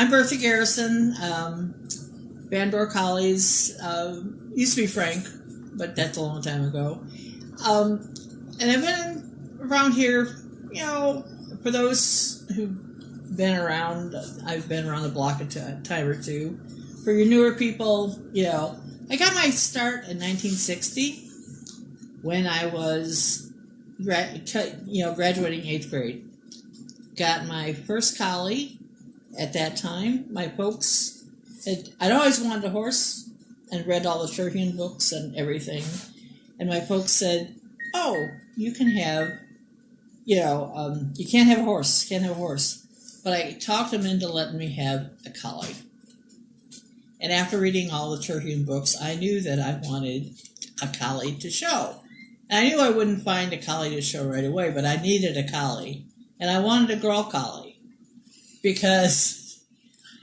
I'm Bertha Garrison. Bandor Collies. Used to be Frank, but that's a long time ago. And I've been around here, for those who've been around, I've been around the block a time or two. For your newer people, I got my start in 1960 when I was, graduating 8th grade. Got my first collie at that time. My folks I'd always wanted a horse and read all the Terhune books and everything. And my folks said, "Oh, you can have, you can't have a horse, But I talked them into letting me have a collie. And after reading all the Terhune books, I knew that I wanted a collie to show. And I knew I wouldn't find a collie to show right away, but I needed a collie. And I wanted a girl collie because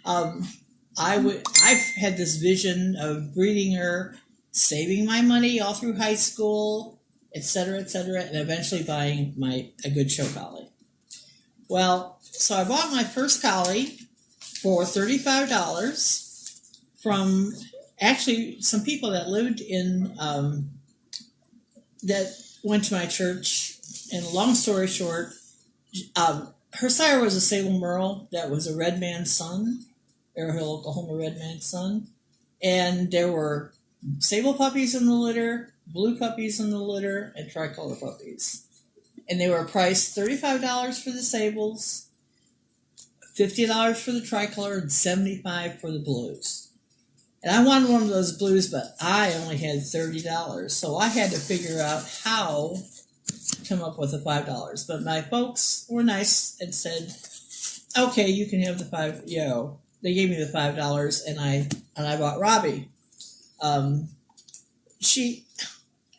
I've had this vision of breeding her, saving my money all through high school, etc., and eventually buying a good show collie. Well, so I bought my first collie for $35 from actually some people that lived in that went to my church. And long story short, her sire was a sable merle that was a red man's son, Arrowhill, Oklahoma red man's son. And there were sable puppies in the litter, blue puppies in the litter, and tricolor puppies. And they were priced $35 for the sables, $50 for the tricolor, and $75 for the blues. And I wanted one of those blues, but I only had $30. So I had to figure out how to come up with the $5. But my folks were nice and said, "Okay, you can have the $5." They gave me the $5, and I bought Robbie. Her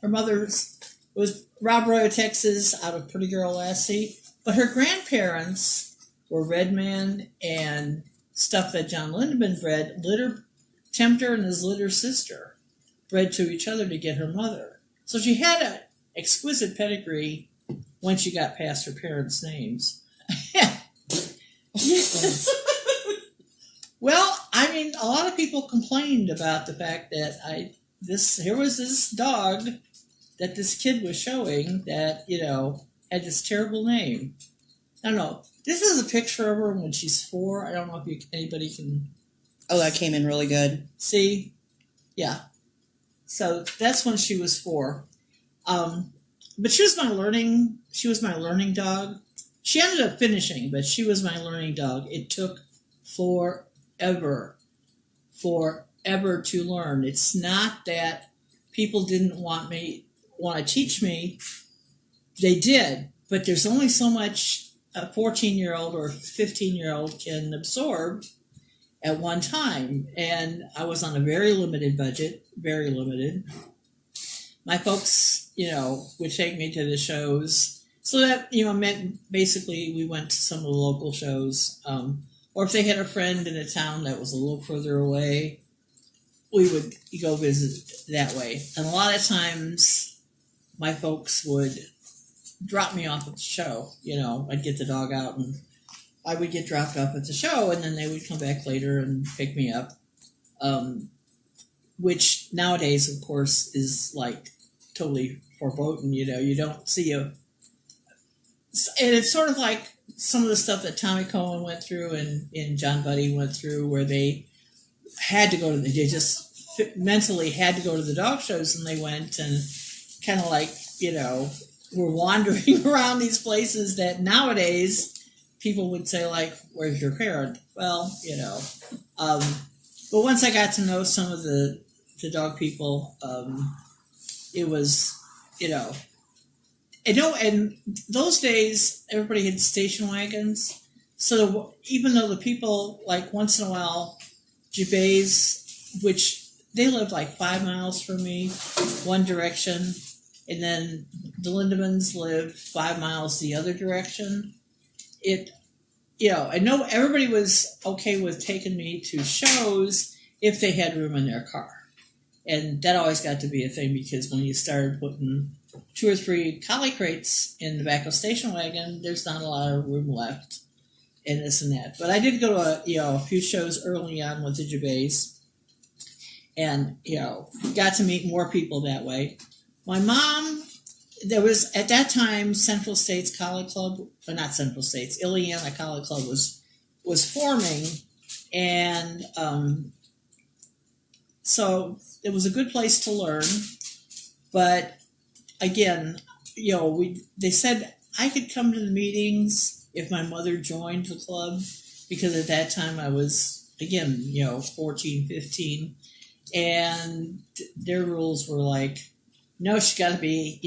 mother's was Rob Roy, Texas, out of Pretty Girl Lassie, but her grandparents were Redman and stuff that John Lindemann bred. Litter Tempter and his litter sister bred to each other to get her mother. So she had an exquisite pedigree when she got past her parents' names. Yes. Well, a lot of people complained about the fact that here was this dog that this kid was showing that, had this terrible name. I don't know. This is a picture of her when she's 4. I don't know if anybody can... Oh, that came in really good. See? Yeah. So that's when she was 4. But she was my learning dog. She ended up finishing, but she was my learning dog. It took forever to learn. It's not that people didn't want to teach me. They did, but there's only so much a 14-year-old or 15-year-old can absorb at one time. And I was on a very limited budget, very limited. My folks, would take me to the shows. So that, meant basically we went to some of the local shows. Or if they had a friend in a town that was a little further away, we would go visit that way. And a lot of times my folks would drop me off at the show. I'd get the dog out and I would get dropped off at the show, and then they would come back later and pick me up. Which nowadays, of course, is like totally forbidden. You don't see and it's sort of like some of the stuff that Tommy Cohen went through and John Buddy went through, where they had to go to they just mentally had to go to the dog shows, and they went and kind of like, were wandering around these places that nowadays people would say, like, "Where's your parent?" Well, but once I got to know some of the dog people, it was, and those days, everybody had station wagons. So even though the people, like, once in a while, Jabez, which they lived like 5 miles from me, one direction, and then the Lindemans lived 5 miles the other direction. I know everybody was okay with taking me to shows if they had room in their car. And that always got to be a thing, because when you started putting 2 or 3 collie crates in the back of a station wagon, there's not a lot of room left. and this and that. But I did go to a few shows early on with the Gervais, and got to meet more people that way. My mom, there was at that time Central States Collie Club, or not Central States, Ileana Collie Club was forming, and so it was a good place to learn. But again, they said I could come to the meetings if my mother joined the club, because at that time I was, again, 14, 15, and their rules were like, no, she's got to be,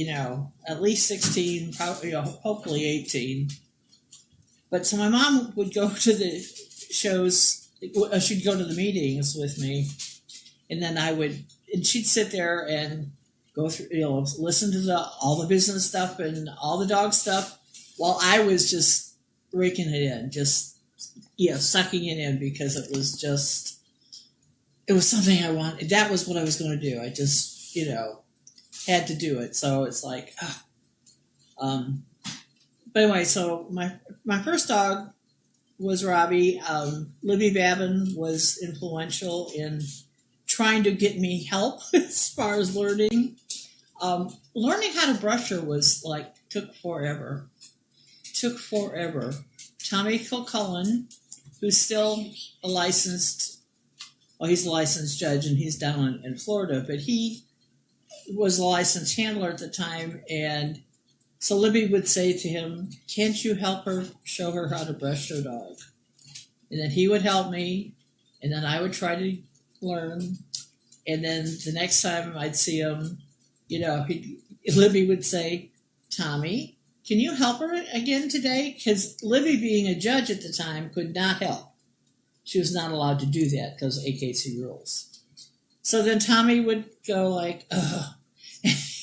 at least 16, probably, hopefully 18. But so my mom would go to the shows, she'd go to the meetings with me, and then and she'd sit there and go through, listen to all the business stuff and all the dog stuff, while I was just raking it in, just, sucking it in, because it was something I wanted. That was what I was going to do. I just, had to do it. So it's like, but anyway, so my first dog was Robbie. Libby Babin was influential in trying to get me help as far as learning. Learning how to brush her was took forever. Tommy Kilcullen, who's still he's a licensed judge, and he's down in Florida, but he was a licensed handler at the time, and so Libby would say to him, can't you help her, show her how to brush her dog? And then he would help me, and then I would try to learn, and then the next time I'd see him, Libby would say, Tommy, can you help her again today? Because Libby, being a judge at the time, could not help. She was not allowed to do that because of AKC rules. So then Tommy would go ugh.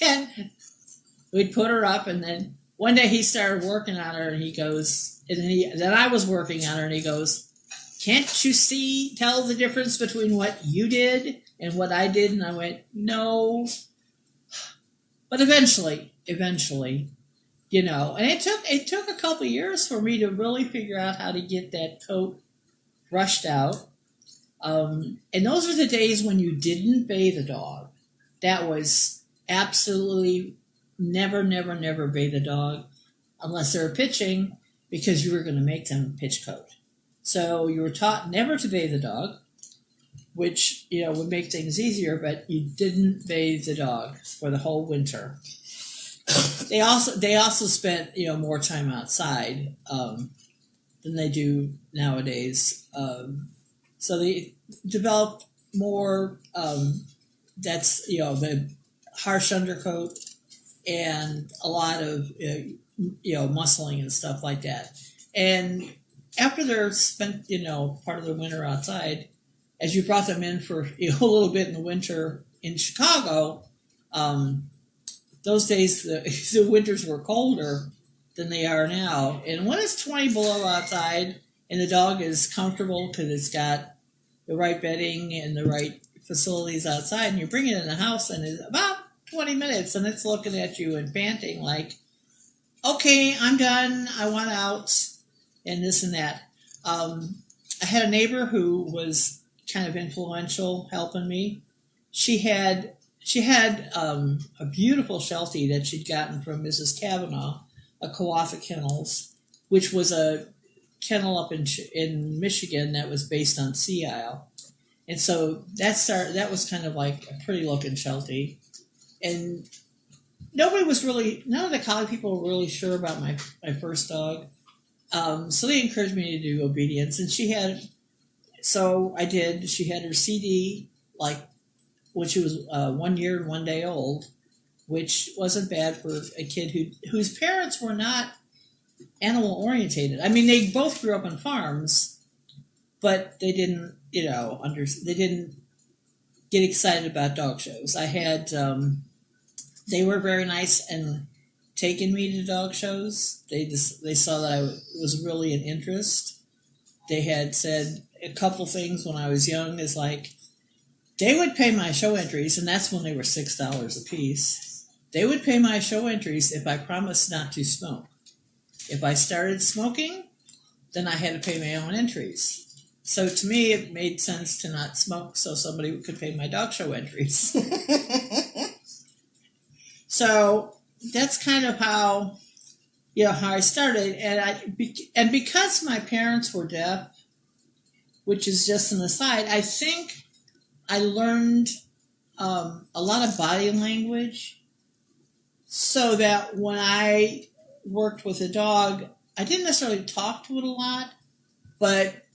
And we'd put her up, and then one day he started working on her, and he goes, and then I was working on her, and he goes, can't you tell the difference between what you did and what I did? And I went, no. But eventually, and it took a couple of years for me to really figure out how to get that coat brushed out. And those were the days when you didn't bathe a dog. That was absolutely never bathe a dog unless they were pitching, because you were going to make them pitch coat. So you were taught never to bathe the dog, which would make things easier, but you didn't bathe the dog for the whole winter. They also spent more time outside than they do nowadays. So they developed more. That's the harsh undercoat and a lot of muscling and stuff like that. And after they're spent part of their winter outside, as you brought them in for a little bit in the winter in Chicago, those days the winters were colder than they are now. And when it's 20 below outside and the dog is comfortable because it's got the right bedding and the right facilities outside, and you bring it in the house, and it's about 20 minutes, and it's looking at you and panting like, okay, I'm done, I want out, and this and that. I had a neighbor who was kind of influential helping me. She had a beautiful Sheltie that she'd gotten from Mrs. Kavanaugh, a Kawafa Kennels, which was a kennel up in Michigan that was based on Sea Isle. And so that was kind of like a pretty looking Sheltie. And none of the collie people were really sure about my first dog. So they encouraged me to do obedience. And I did. She had her CD when she was 1 year and 1 day old, which wasn't bad for a kid whose parents were not animal orientated. I mean, they both grew up on farms, but they didn't, they didn't get excited about dog shows. I had, they were very nice and taking me to dog shows. They saw that I was really an interest. They had said a couple things when I was young, is like, they would pay my show entries, and that's when they were $6 a piece. They would pay my show entries if I promised not to smoke. If I started smoking, then I had to pay my own entries. So to me, it made sense to not smoke so somebody could pay my dog show entries. So that's kind of how I started. And because my parents were deaf, which is just an aside, I think I learned a lot of body language so that when I worked with a dog, I didn't necessarily talk to it a lot, but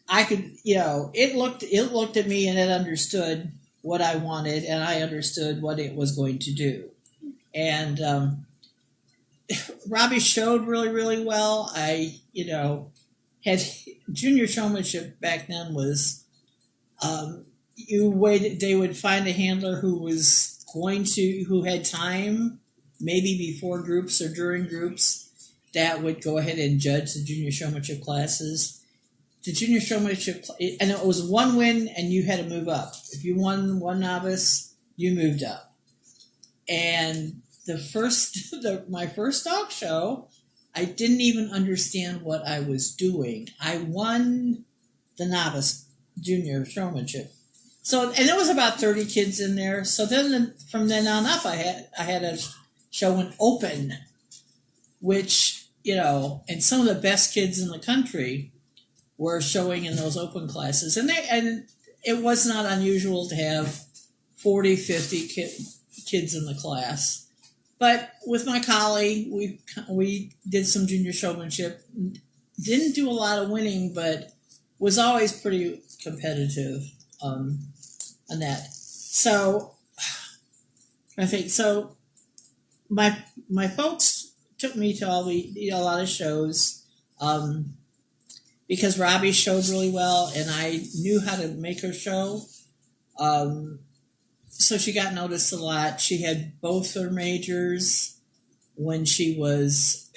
I could, it looked at me and it understood what I wanted, and I understood what it was going to do. And Robbie showed really, really well. I, had junior showmanship back then was they would find a handler who had time, maybe before groups or during groups, that would go ahead and judge the junior showmanship classes. The junior showmanship, and it was one win, and you had to move up. If you won one novice, you moved up. And my first dog show, I didn't even understand what I was doing. I won the novice junior showmanship. So, and there was about 30 kids in there. So then, from then on up, I had a show an open, which and some of the best kids in the country were showing in those open classes, and it was not unusual to have 40, 50 kids in the class. But with my collie, we did some junior showmanship. Didn't do a lot of winning, but was always pretty competitive on that. So I think so. My folks took me to a lot of shows because Robbie showed really well, and I knew how to make her show. So she got noticed a lot. She had both her majors when she was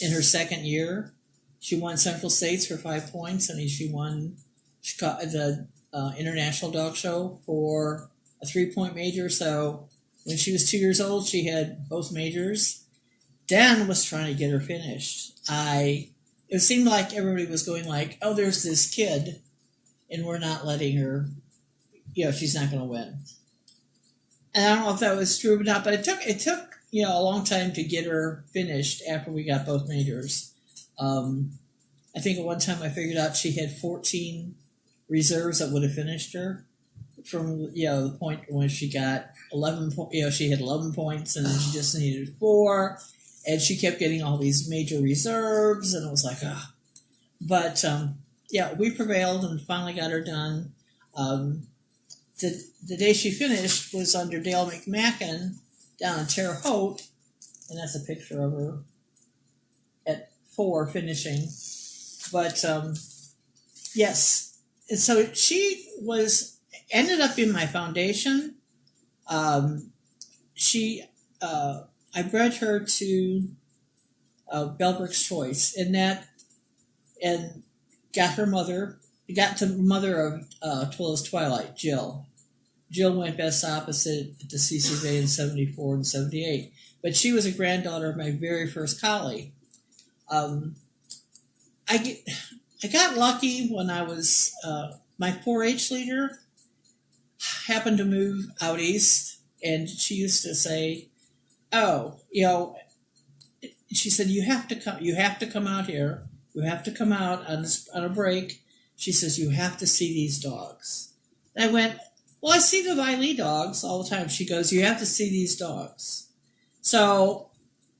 in her second year. She won Central States for 5 points, and she won the International Dog Show for a 3-point major. So when she was 2 years old, she had both majors. Dan was trying to get her finished. It seemed like everybody was going like, oh, there's this kid, and we're not letting her, she's not going to win. And I don't know if that was true or not, but it took a long time to get her finished after we got both majors. I think at one time I figured out she had 14 reserves that would have finished her from, the point when she got 11 points. She had 11 points, and then she just needed 4. And she kept getting all these major reserves, and it was like, ah. But, we prevailed and finally got her done. The day she finished was under Dale McMacken down in Terre Haute, and that's a picture of her at 4 finishing. But, yes. And so she ended up in my foundation. I bred her to Bellbrook's Choice, and got the mother of Twilla's Twilight, Jill. Jill went best opposite at the CCV in 74 and 78. But she was a granddaughter of my very first collie. I got lucky when I was, my 4-H leader happened to move out east, and she used to say, oh, she said, you have to come out here. You have to come out on a break. She says, you have to see these dogs. And I went, well, I see the Wiley dogs all the time. She goes, you have to see these dogs. So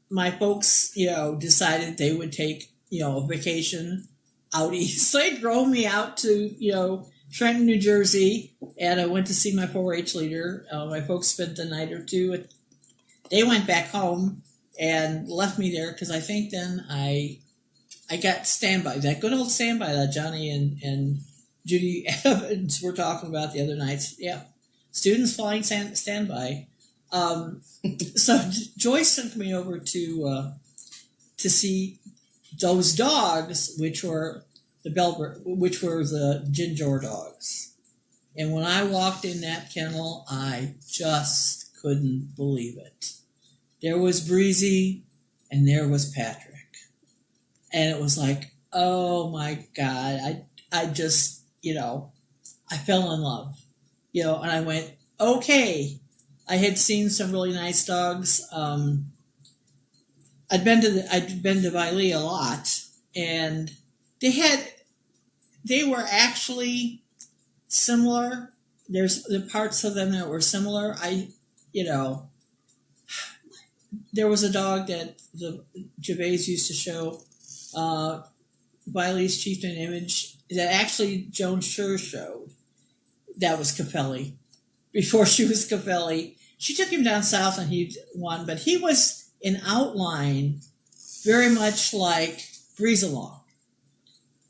my folks, decided they would take, a vacation out east. So they drove me out to, Trenton, New Jersey, and I went to see my 4-H leader. My folks spent the night or two. They went back home and left me there because I think then I got standby, that good old standby that Johnny and Judy Evans were talking about the other nights. Yeah, students flying standby. So Joyce sent me over to see those dogs, which were the Ginger dogs. And when I walked in that kennel, I just couldn't believe it. There was Breezy, and there was Patrick. and it was like, oh my God, I just, I fell in love, and I went, okay. I had seen some really nice dogs. I'd been to Bailey a lot, and they were actually similar. There's the parts of them that were similar. You know, there was a dog that the Gervais used to show, Bailey's Chieftain Image, that actually Joan Schur showed. That was Capelli. Before she was Capelli, she took him down south and he won, but he was in outline very much like Breeze Along.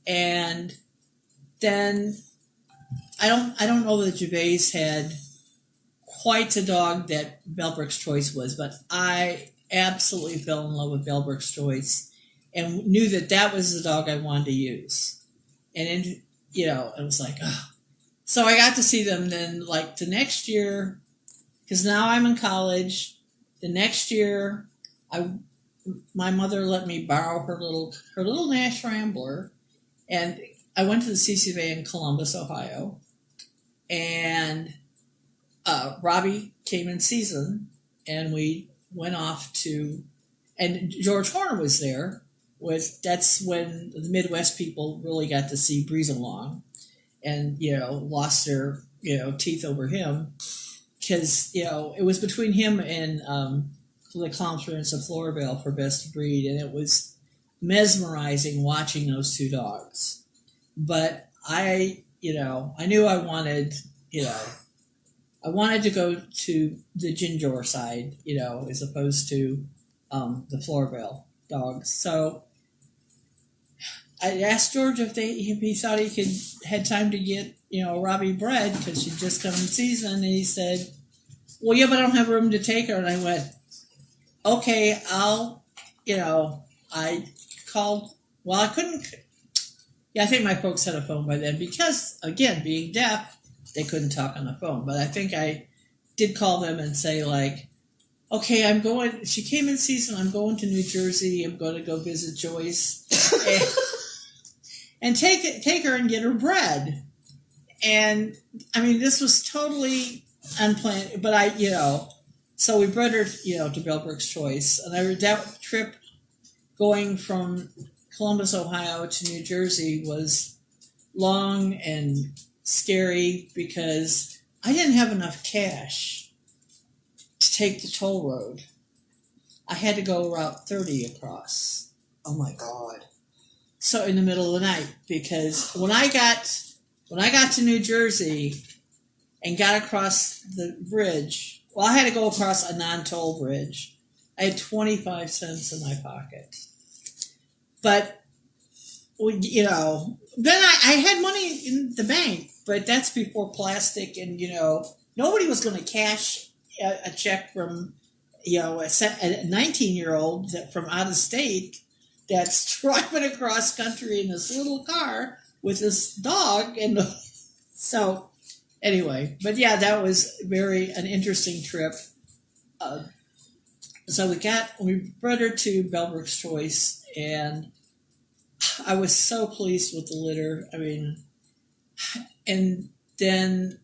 And then I don't know that Gervais had quite the dog that Bellbrook's Choice was, but I absolutely fell in love with Bellbrook's Choice and knew that was the dog I wanted to use. And then, it was like, oh. So I got to see them then, like the next year, because now I'm in college. The next year, my mother let me borrow her little Nash Rambler, and I went to the CCVA in Columbus, Ohio, and Robbie came in season, and we went off to, and George Horner was there. That's when the Midwest people really got to see Breeze Along, and lost their teeth over him, because it was between him and the Clown Prince of Floravale for Best Breed, and it was mesmerizing watching those two dogs. But I knew I wanted to go to the Ginger side, as opposed to the Floravale dogs. So I asked George if he thought he had time to get Robbie bred, because she'd just come in season, and he said, "Well, yeah, but I don't have room to take her." And I went, "Okay, I'll." I called. Well, I couldn't. Yeah, I think my folks had a phone by then, because again, being deaf, they couldn't talk on the phone. But I think I did call them and say, like, "Okay, I'm going." She came in season. I'm going to New Jersey. I'm going to go visit Joyce. And take her and get her bred. And I mean, this was totally unplanned, but so we bred her, to Bellbrook's Choice. And that trip going from Columbus, Ohio to New Jersey was long and scary, because I didn't have enough cash to take the toll road. I had to go Route 30 across. Oh my God. So in the middle of the night, because when I got to New Jersey and got across the bridge, well, I had to go across a non-toll bridge. I had 25 cents in my pocket. But, then I had money in the bank, but that's before plastic, and, nobody was going to cash a check from, a 19-year-old from out of state that's driving across country in this little car with this dog. And so anyway, but yeah, that was an interesting trip. So we brought her to Bellbrook's Choice, and I was so pleased with the litter. I mean, and then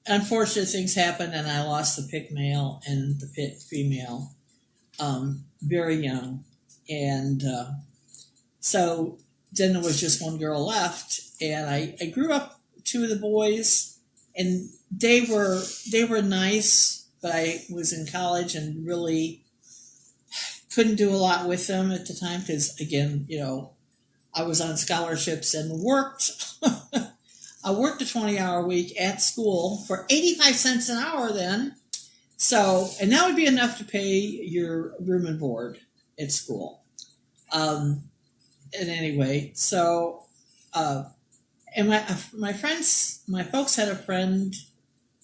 unfortunate things happened, and I lost the pick male and the pit female very young. And so then there was just one girl left, and I grew up two of the boys, and they were nice, but I was in college and really couldn't do a lot with them at the time, because again, I was on scholarships and worked. I worked a 20-hour week at school for 85 cents an hour then. So, and that would be enough to pay your room and board at school. And anyway, so, and my folks had a friend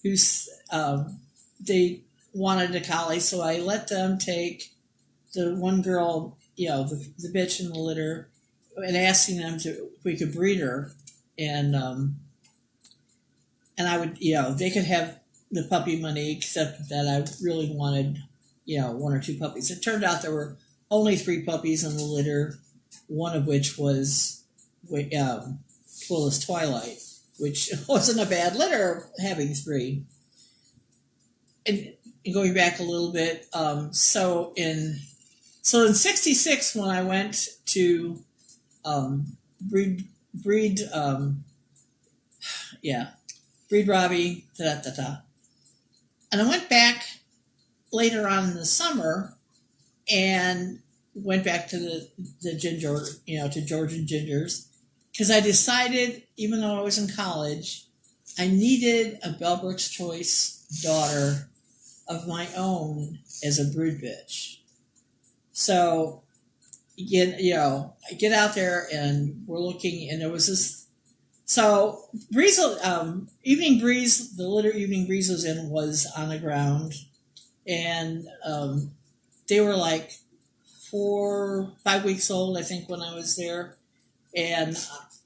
who's, they wanted a collie, so I let them take the one girl, the bitch in the litter, and asking them if we could breed her. And I would, they could have the puppy money, except that I really wanted, one or two puppies. It turned out there were only 3 puppies in the litter, one of which was Twilight, which wasn't a bad litter having 3. And going back a little bit, so in '66 when I went to breed Robbie, and I went back later on in the summer and went back to the ginger, to Georgian Gingers, because I decided, even though I was in college, I needed a Bellbrook's Choice daughter of my own as a brood bitch. So, I get out there and we're looking, and there was this. So Breeze, Evening Breeze, the litter Evening Breeze was in was on the ground, and they were like 5 weeks old, I think, when I was there, and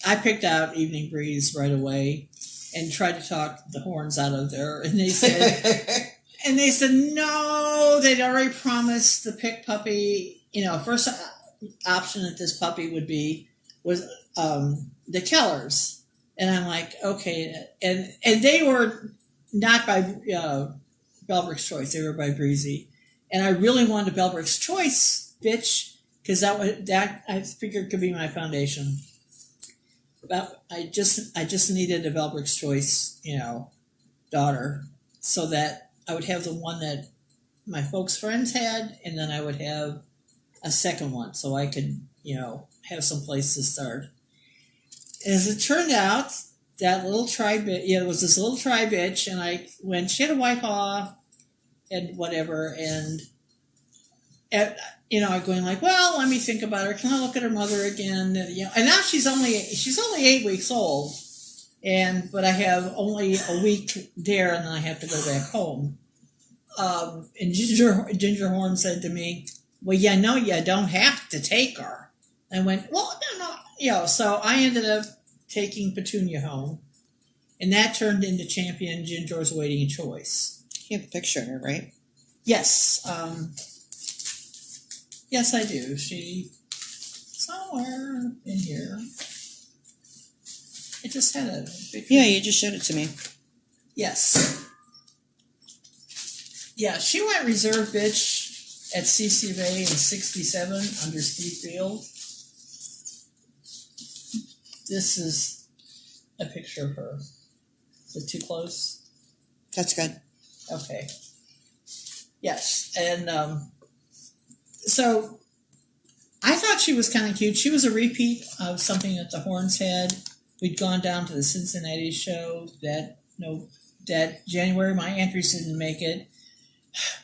I picked out Evening Breeze right away and tried to talk the horns out of there, and they said, no, they'd already promised the pick puppy. First option that this puppy would be was the Kellers. And I'm like, okay. And they were not by Bellbrook's Choice. They were by Breezy. And I really wanted a Bellbrook's Choice bitch, because that I figured could be my foundation. But I just needed a Bellbrook's Choice, daughter, so that I would have the one that my folks' friends had, and then I would have a second one, so I could, have some place to start. As it turned out, that little it was this little tri-bitch, and she had a white paw and whatever, and I'm going like, well, let me think about her. Can I look at her mother again? And now she's only 8 weeks old, but I have only a week there, and then I have to go back home. And Ginger Horn said to me, well, you don't have to take her. I went, well, no. So I ended up taking Petunia home, and that turned into Champion Ginger's Waiting Choice. You have a picture of her, right? Yes. Yes, I do. She somewhere in here. I just had a picture. Yeah, you just showed it to me. Yes. Yeah, she went reserve bitch at CC of A in '67 under Steve Field. This is a picture of her. Is it too close? That's good. Okay. Yes, and so I thought she was kind of cute. She was a repeat of something that the Horns had. We'd gone down to the Cincinnati show that January. My entries didn't make it,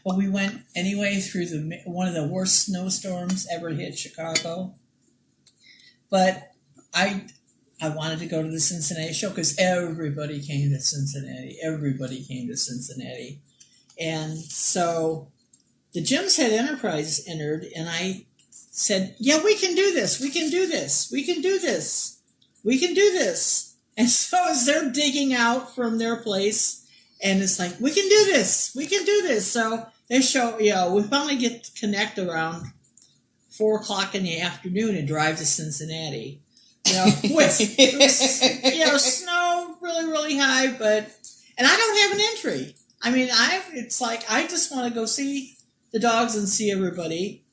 but we went anyway through one of the worst snowstorms ever hit Chicago. But I wanted to go to the Cincinnati show because everybody came to Cincinnati. And so the Gems Head Enterprise entered, and I said, yeah, we can do this. And so as they're digging out from their place, and it's like, we can do this. So they show, we finally get to connect around 4 o'clock in the afternoon and drive to Cincinnati. With snow really, really high, and I don't have an entry. I mean, it's like I just want to go see the dogs and see everybody.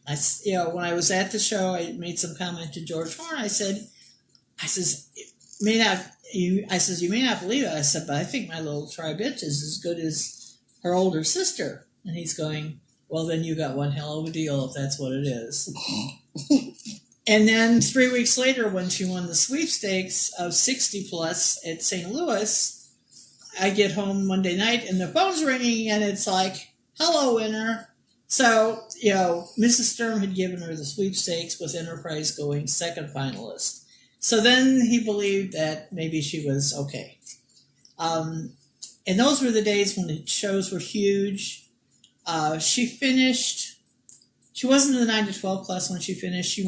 When I was at the show, I made some comment to George Horn. I says, you may not believe it. I said, but I think my little tri-bitch is as good as her older sister. And he's going, well, then you got one hell of a deal if that's what it is. And then 3 weeks later, when she won the sweepstakes of 60 plus at St. Louis, I get home Monday night and the phone's ringing, and it's like, hello, winner. So, Mrs. Sturm had given her the sweepstakes with Enterprise going second finalist. So then he believed that maybe she was okay. And those were the days when the shows were huge. She wasn't in the 9 to 12 class when she finished. She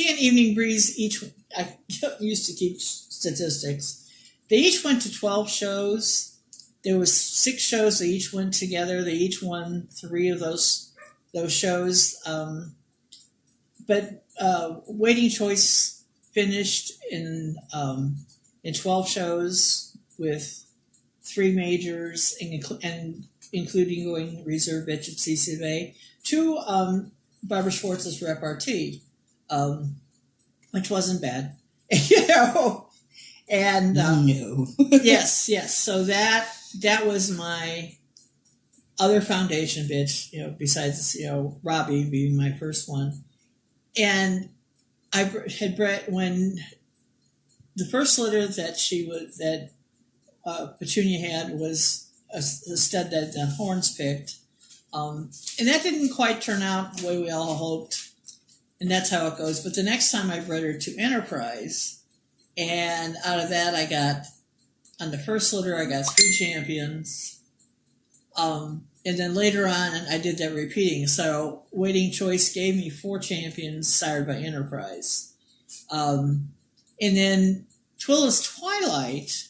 and Evening Breeze I used to keep statistics. They each went to 12 shows. There was 6 shows they each went together. They each won 3 of those those shows. But Waiting Choice finished in 12 shows with 3 majors, and including going reserve bitch at CCBA, 2 Barbara Schwartz's repartee, which wasn't bad. And no. yes. So that was my other foundation bitch, besides, Robbie being my first one. And I had bred when the first litter that Petunia had was a stud that the Horns picked, and that didn't quite turn out the way we all hoped, and that's how it goes. But the next time I bred her to Enterprise, and out of that on the first litter I got 3 champions, and then later on I did that repeating. So Waiting Choice gave me 4 champions sired by Enterprise, and then Twilla's Twilight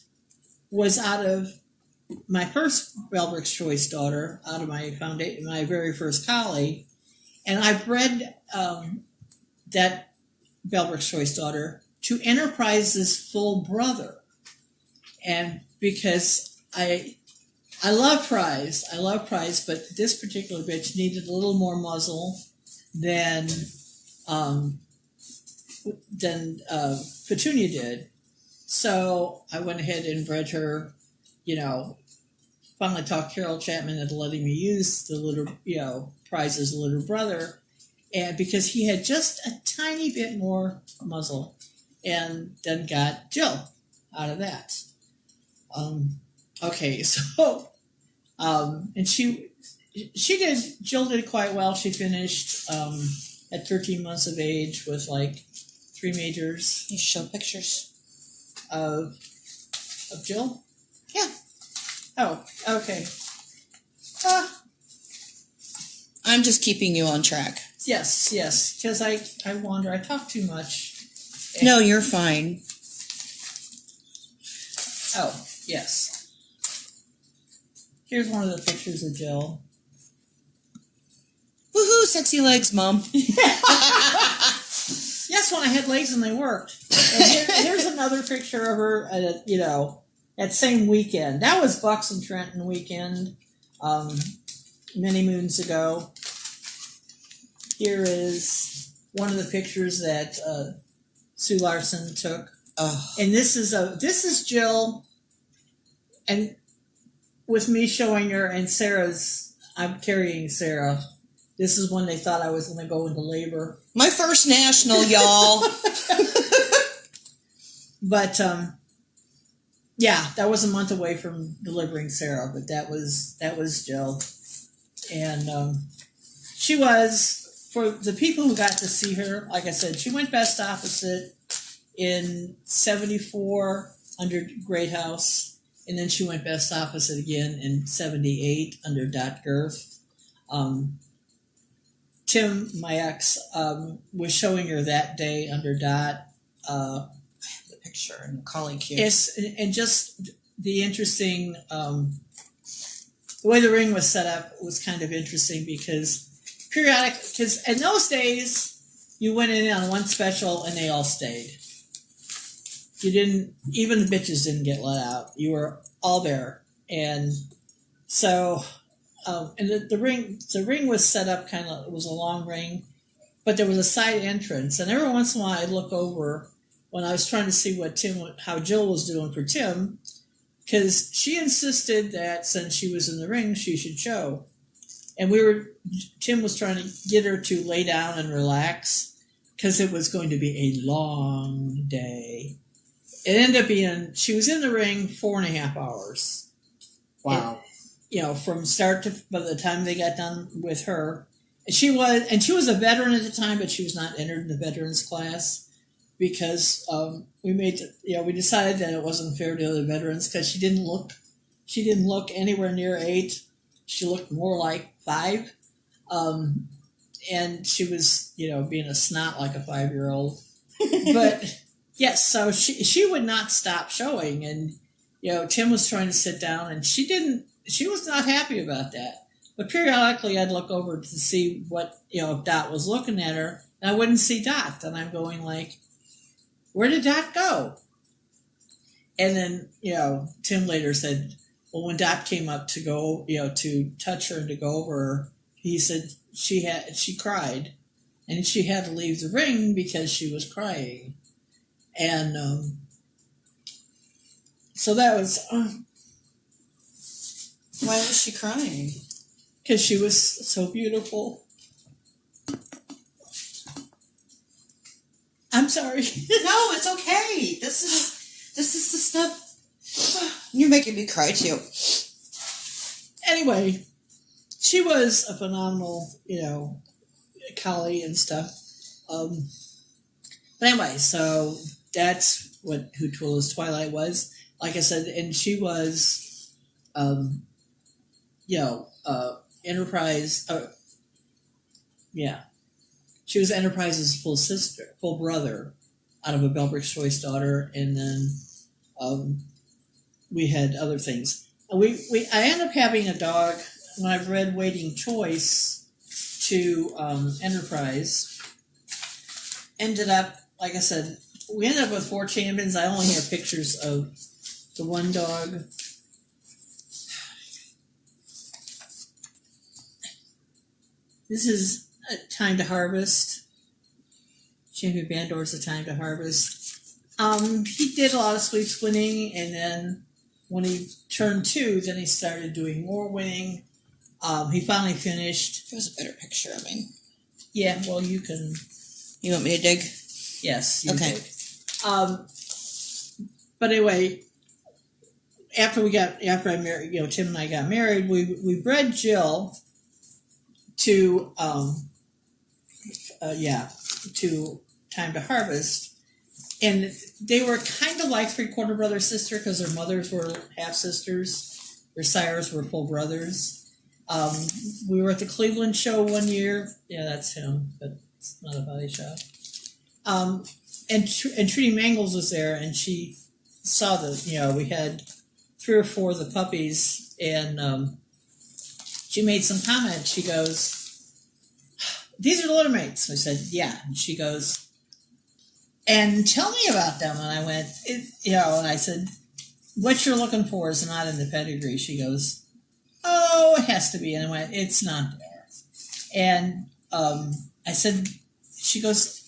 was out of my first Bellbrick's Choice daughter, out of my very first collie, and I bred that Bellbrick's Choice daughter to Enterprise's full brother, and because I love Prize, but this particular bitch needed a little more muzzle than Petunia did. So I went ahead and bred her, finally talked Carol Chapman into letting me use the little, Prize's little brother, and because he had just a tiny bit more muzzle, and then got Jill out of that. Okay, so, and Jill did quite well. She finished at 13 months of age with 3 majors. You show pictures of Jill? Yeah. Oh, okay. I'm just keeping you on track. Yes, because I wander. I talk too much. No, you're fine. Oh, yes. Here's one of the pictures of Jill. Woohoo, sexy legs, Mom. Yes, when I had legs and they worked. And here's another picture of her at, that same weekend. That was Bucks and Trenton weekend, many moons ago. Here is one of the pictures that Sue Larson took. Oh. And this is Jill, and with me showing her, and I'm carrying Sarah. This is when they thought I was going to go into labor. My first national, y'all. But, yeah, that was a month away from delivering Sarah, but that was Jill. And she was, for the people who got to see her, like I said, she went best opposite in 74 under Great House, and then she went best opposite again in 78 under Dot Girth. Tim, my ex, was showing her that day under Dot. I have the picture in the collie queue. It's, and just the interesting, the way the ring was set up was kind of interesting because in those days, you went in on one special and they all stayed. Even the bitches didn't get let out. You were all there. And so, and the ring was set up it was a long ring, but there was a side entrance. And every once in a while I'd look over when I was trying to see how Jill was doing for Tim, because she insisted that since she was in the ring, she should show. And Tim was trying to get her to lay down and relax because it was going to be a long day. It ended up being, she was in the ring 4.5 hours. Wow. From start to, by the time they got done with her. And she was a veteran at the time, but she was not entered in the veterans class because we decided that it wasn't fair to other veterans because she didn't look anywhere near 8. She looked more like 5. And she was, being a snot like a 5-year-old. But yes, so she would not stop showing. And, Tim was trying to sit down and she was not happy about that. But periodically I'd look over to see what, if Dot was looking at her, and I wouldn't see Dot. And I'm going like, where did Dot go? And then, Tim later said, well, when Dot came up to go, to touch her and to go over her, he said she cried, and she had to leave the ring because she was crying. And so that was Why was she crying? because she was so beautiful. I'm sorry. No, it's okay. This is the stuff. You're making me cry too. Anyway, she was a phenomenal, collie and stuff. But anyway, so that's who Twilla's Twilight was. Like I said, and she was, Enterprise. She was Enterprise's full brother, out of a Bellbrook's Choice daughter, and then we had other things. I ended up having a dog when I've read Waiting Choice to Enterprise. Ended up, like I said, we ended up with 4 champions. I only have pictures of the one dog. This is a Time to Harvest. Champion Bandor is a Time to Harvest. He did a lot of sweeps winning, and then when he turned 2, then he started doing more winning. He finally finished. There was a better picture of him. Yeah, well, you can. You want me to dig? Yes. You Okay. Did. But anyway, after I married, Tim and I got married, we bred Jill to to Time to Harvest, and they were kind of like 3/4 brother sister because their mothers were half sisters, their sires were full brothers. We were at the Cleveland show one year. Yeah, that's him, but it's not a body shop. And Trudy Mangles was there, and she saw we had 3 or 4 of the puppies, and she made some comment. She goes, "These are the littermates." I said, "Yeah." And she goes, "And tell me about them." And I went, and I said, "What you're looking for is not in the pedigree." She goes, "Oh, it has to be." And I went, "It's not there." And I said, she goes,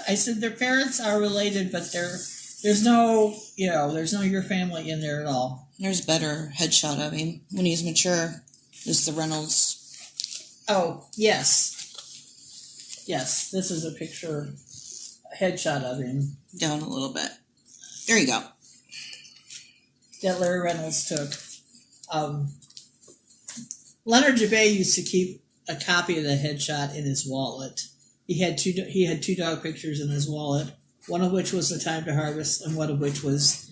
I said, "Their parents are related, but there's no your family in there at all." There's a better headshot of him when he's mature. It's the Reynolds. Oh, yes. Yes, this is a picture, a headshot of him. Down a little bit. There you go. That Larry Reynolds took. Leonard Jabay used to keep a copy of the headshot in his wallet. He had two dog pictures in his wallet, one of which was the Time to Harvest, and one of which was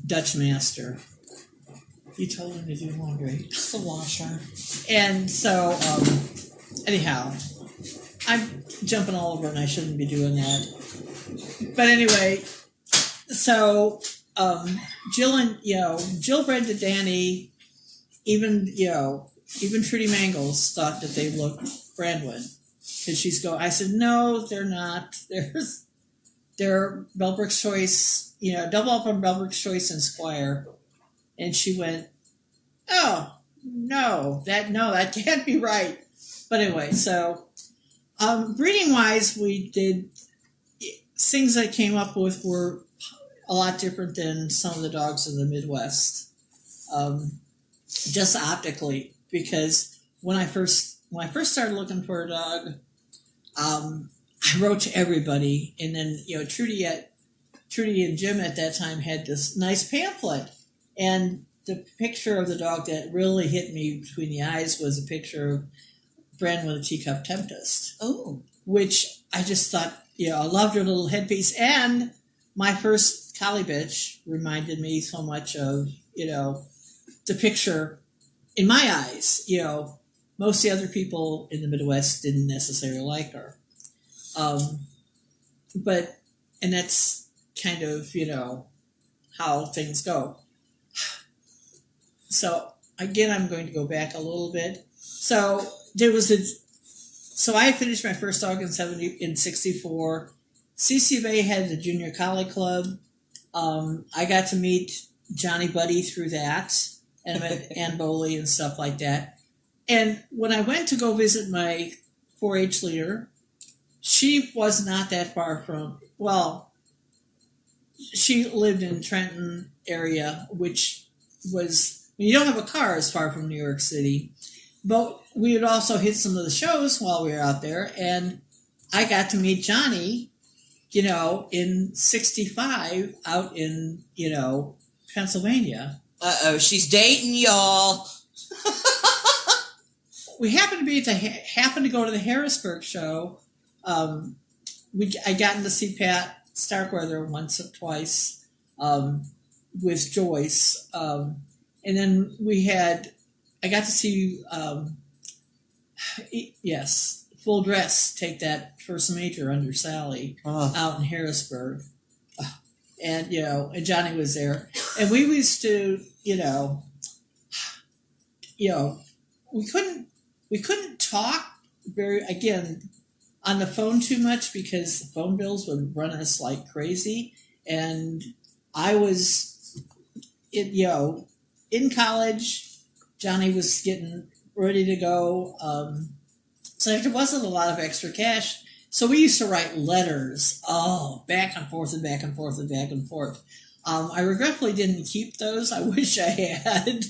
Dutch Master. You told him to do laundry. It's the washer. And so, anyhow, I'm jumping all over, and I shouldn't be doing that. But anyway, so Jill bred to Danny. Even Trudy Mangles thought that they looked Brandwood. Because I said, "No, they're not. They're Bellbrook's Choice, double up on Bellbrook's Choice and Squire." And she went, "Oh, no, that can't be right." But anyway, so breeding wise, we did things that I came up with were a lot different than some of the dogs in the Midwest. Just optically, because when I first started looking for a dog, I wrote to everybody, and then Trudy and Jim at that time had this nice pamphlet, and the picture of the dog that really hit me between the eyes was a picture of Brandon with a teacup tempest. Oh, which I just thought, I loved her little headpiece, and my first collie bitch reminded me so much of the picture in my eyes. Most of the other people in the Midwest didn't necessarily like her. And that's kind of, how things go. So, again, I'm going to go back a little bit. So there was a. So I finished my first dog in '64. CCFA had the Junior Collie Club. I got to meet Johnny Buddy through that, and I met Ann Boley and stuff like that. And when I went to go visit my 4-H leader, she was not that far from. Well, she lived in Trenton area, which was when you don't have a car, it's far from New York City. But we would also hit some of the shows while we were out there, and I got to meet Johnny, in '65 out in, Pennsylvania. Uh-oh, she's dating y'all. We happened to go to the Harrisburg show. I gotten to see Pat Starkweather once or twice with Joyce, and then I got to see Full Dress take that first major under Sally out in Harrisburg, and and Johnny was there, and we used to we couldn't talk on the phone too much because the phone bills would run us like crazy. And I was, in college. Johnny was getting ready to go. So there wasn't a lot of extra cash. So we used to write letters, back and forth and back and forth and back and forth. I regretfully didn't keep those. I wish I had.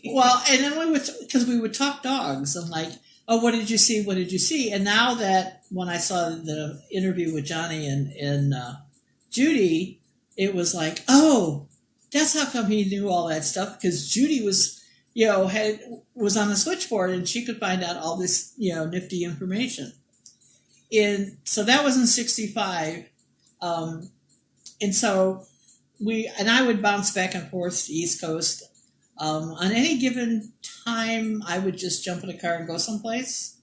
Well, and then because we would talk dogs and like, oh, what did you see? What did you see? And now that when I saw the interview with Johnny and Judy, it was like, oh, that's how come he knew all that stuff, because Judy was, was on the switchboard and she could find out all this, nifty information. So that was in '65. And so I would bounce back and forth to the East Coast. On any given time, I would just jump in a car and go someplace.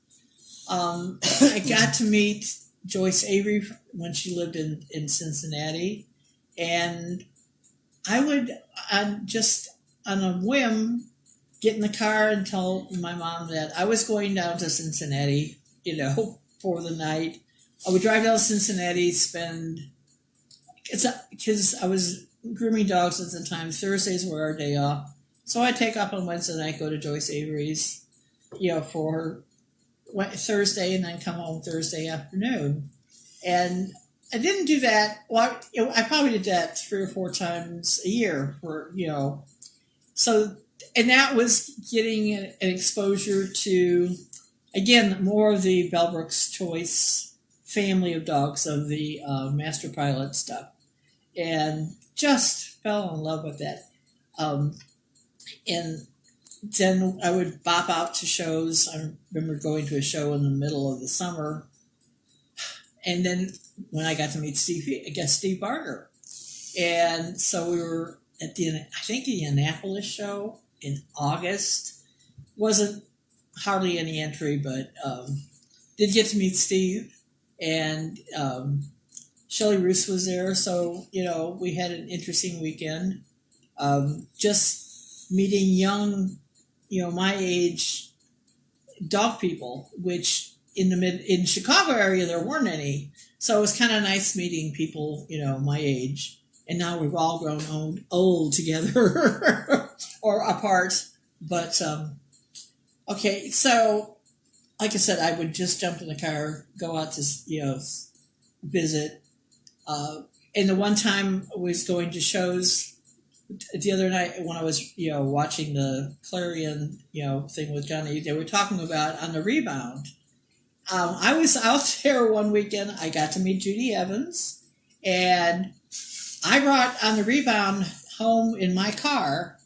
I got to meet Joyce Avery when she lived in Cincinnati. And I would just on a whim get in the car and tell my mom that I was going down to Cincinnati, for the night. I would drive down to Cincinnati, because I was grooming dogs at the time. Thursdays were our day off. So I'd take off on Wednesday night, go to Joyce Avery's, for Thursday, and then come home Thursday afternoon. And I didn't do that. Well, I probably did that 3 or 4 times a year So, and that was getting an exposure to, again, more of the Bellbrook's Choice family of dogs, of the Master Pilot stuff, and just fell in love with that. And then I would bop out to shows. I remember going to a show in the middle of the summer. And then when I got to meet Steve Barger. And so we were at the Annapolis show in August. Wasn't hardly any entry, but did get to meet Steve. And Shelley Roos was there. So, we had an interesting weekend. Just meeting young, my age dog people, which in Chicago area there weren't any. So it was kind of nice meeting people, my age. And now we've all grown old together or apart. But okay, so like I said, I would just jump in the car, go out to visit. And the one time I was going to shows. The other night when I was, watching the Clarion, thing with Johnny, they were talking about on the rebound. I was out there one weekend. I got to meet Judy Evans, and I brought on the rebound home in my car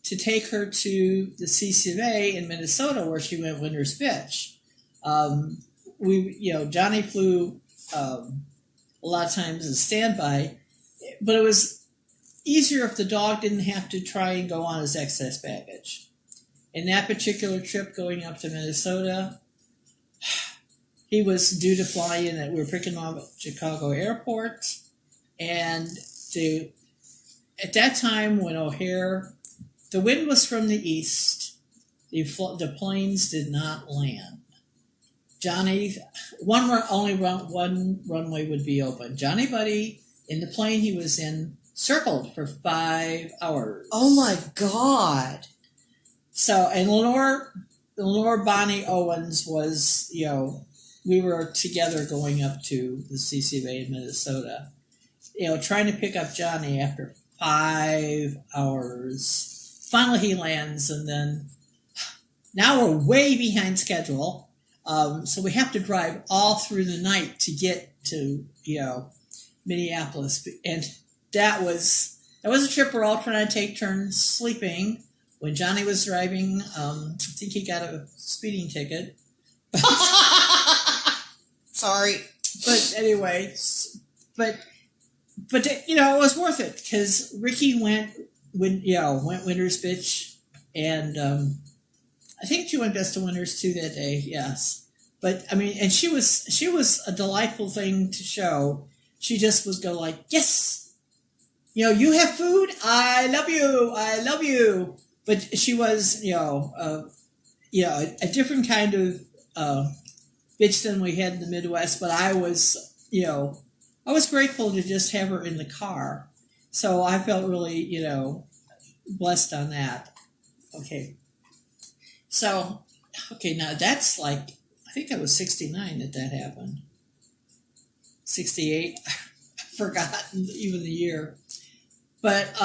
to take her to the CCFA in Minnesota, where she went winner's pitch. Johnny flew a lot of times as standby, but it was easier if the dog didn't have to try and go on his excess baggage. In that particular trip going up to Minnesota, he was due to fly in. We were picking him up at Chicago Airport, and at that time when O'Hare, the wind was from the east. the planes did not land. Johnny, only one runway would be open. Johnny Buddy, in the plane he was in, circled for 5 hours. Oh my God! So, and Lenore Bonnie Owens was, we were together going up to the CCBA in Minnesota, trying to pick up Johnny after 5 hours. Finally, he lands, and then now we're way behind schedule. So we have to drive all through the night to get to, Minneapolis. And that was a trip we're all trying to take turns sleeping. When Johnny was driving, I think he got a speeding ticket. Sorry. But anyway, but it was worth it because Ricky went Winter's bitch, and I think she went best of Winters too that day. Yes, but I mean, and she was a delightful thing to show. She just would go like, yes, you have food. I love you. But she was, a different kind of bitch than we had in the Midwest. But I was grateful to just have her in the car. So I felt really, blessed on that. Okay. So, now that's like, I think that was 69 that happened. 68. I've forgotten even the year. But,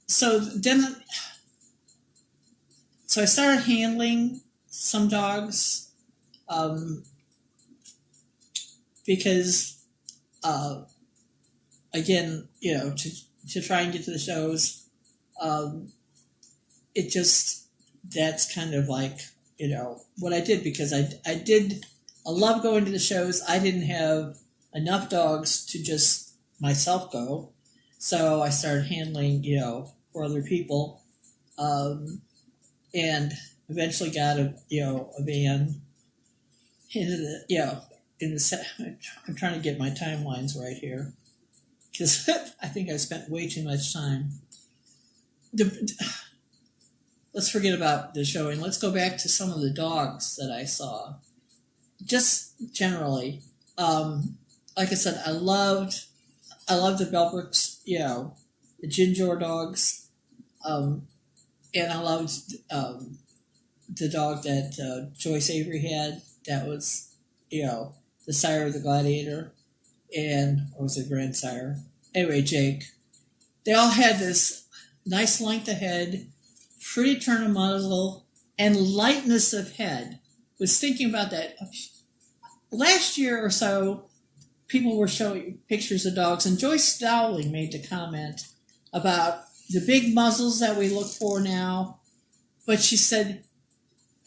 so I started handling some dogs, because, again, to try and get to the shows, that's kind of like, what I did, because I love going to the shows. I didn't have enough dogs to just myself go. So I started handling, for other people, and eventually got a van I'm trying to get my timelines right here because I think I spent way too much time. Let's forget about the showing. Let's go back to some of the dogs that I saw. Just generally, like I said, I loved the Belbrooks, the Ginger dogs, and I loved the dog that Joyce Avery had. That was, the sire of the Gladiator, or was it grandsire? Anyway, Jake. They all had this nice length of head, pretty turn of muzzle, and lightness of head. Was thinking about that. Last year or so, people were showing pictures of dogs, and Joyce Dowling made the comment about the big muzzles that we look for now. But she said,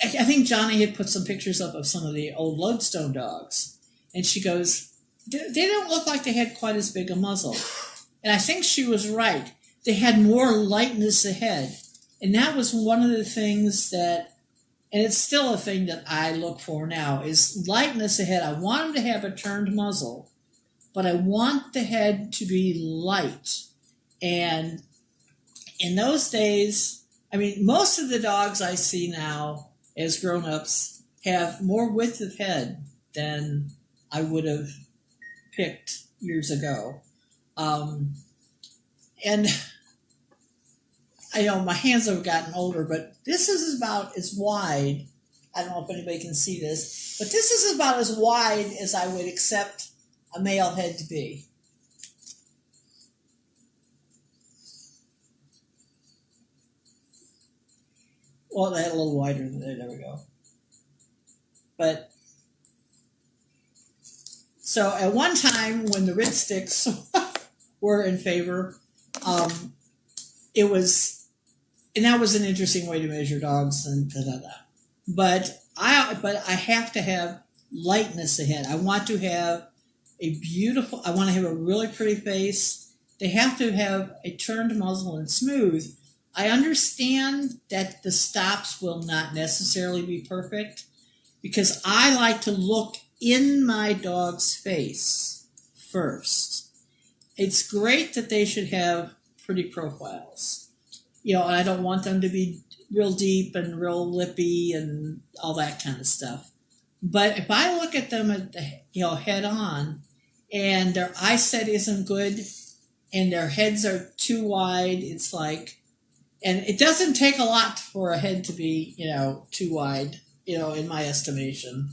I think Johnny had put some pictures up of some of the old Lodestone dogs. And she goes, they don't look like they had quite as big a muzzle. And I think she was right. They had more lightness ahead. And that was one of the things that, and it's still a thing that I look for now, is lightness ahead. I want them to have a turned muzzle, but I want the head to be light. And in those days, I mean, most of the dogs I see now as grown-ups have more width of head than I would have picked years ago. And I know my hands have gotten older, but this is about as wide. I don't know if anybody can see this, but this is about as wide as I would accept a male head to be. Well, they had a little wider than that. There we go. But so at one time when the Rid Sticks were in favor, it was, and that was an interesting way to measure dogs and But I have to have lightness ahead. I want to have I want to have a really pretty face. They have to have a turned muzzle and smooth. I understand that the stops will not necessarily be perfect because I like to look in my dog's face first. It's great that they should have pretty profiles. And I don't want them to be, real deep and real lippy and all that kind of stuff. But if I look at them at the, head on, and their eyesight isn't good, and their heads are too wide, it's like, and it doesn't take a lot for a head to be, too wide, in my estimation.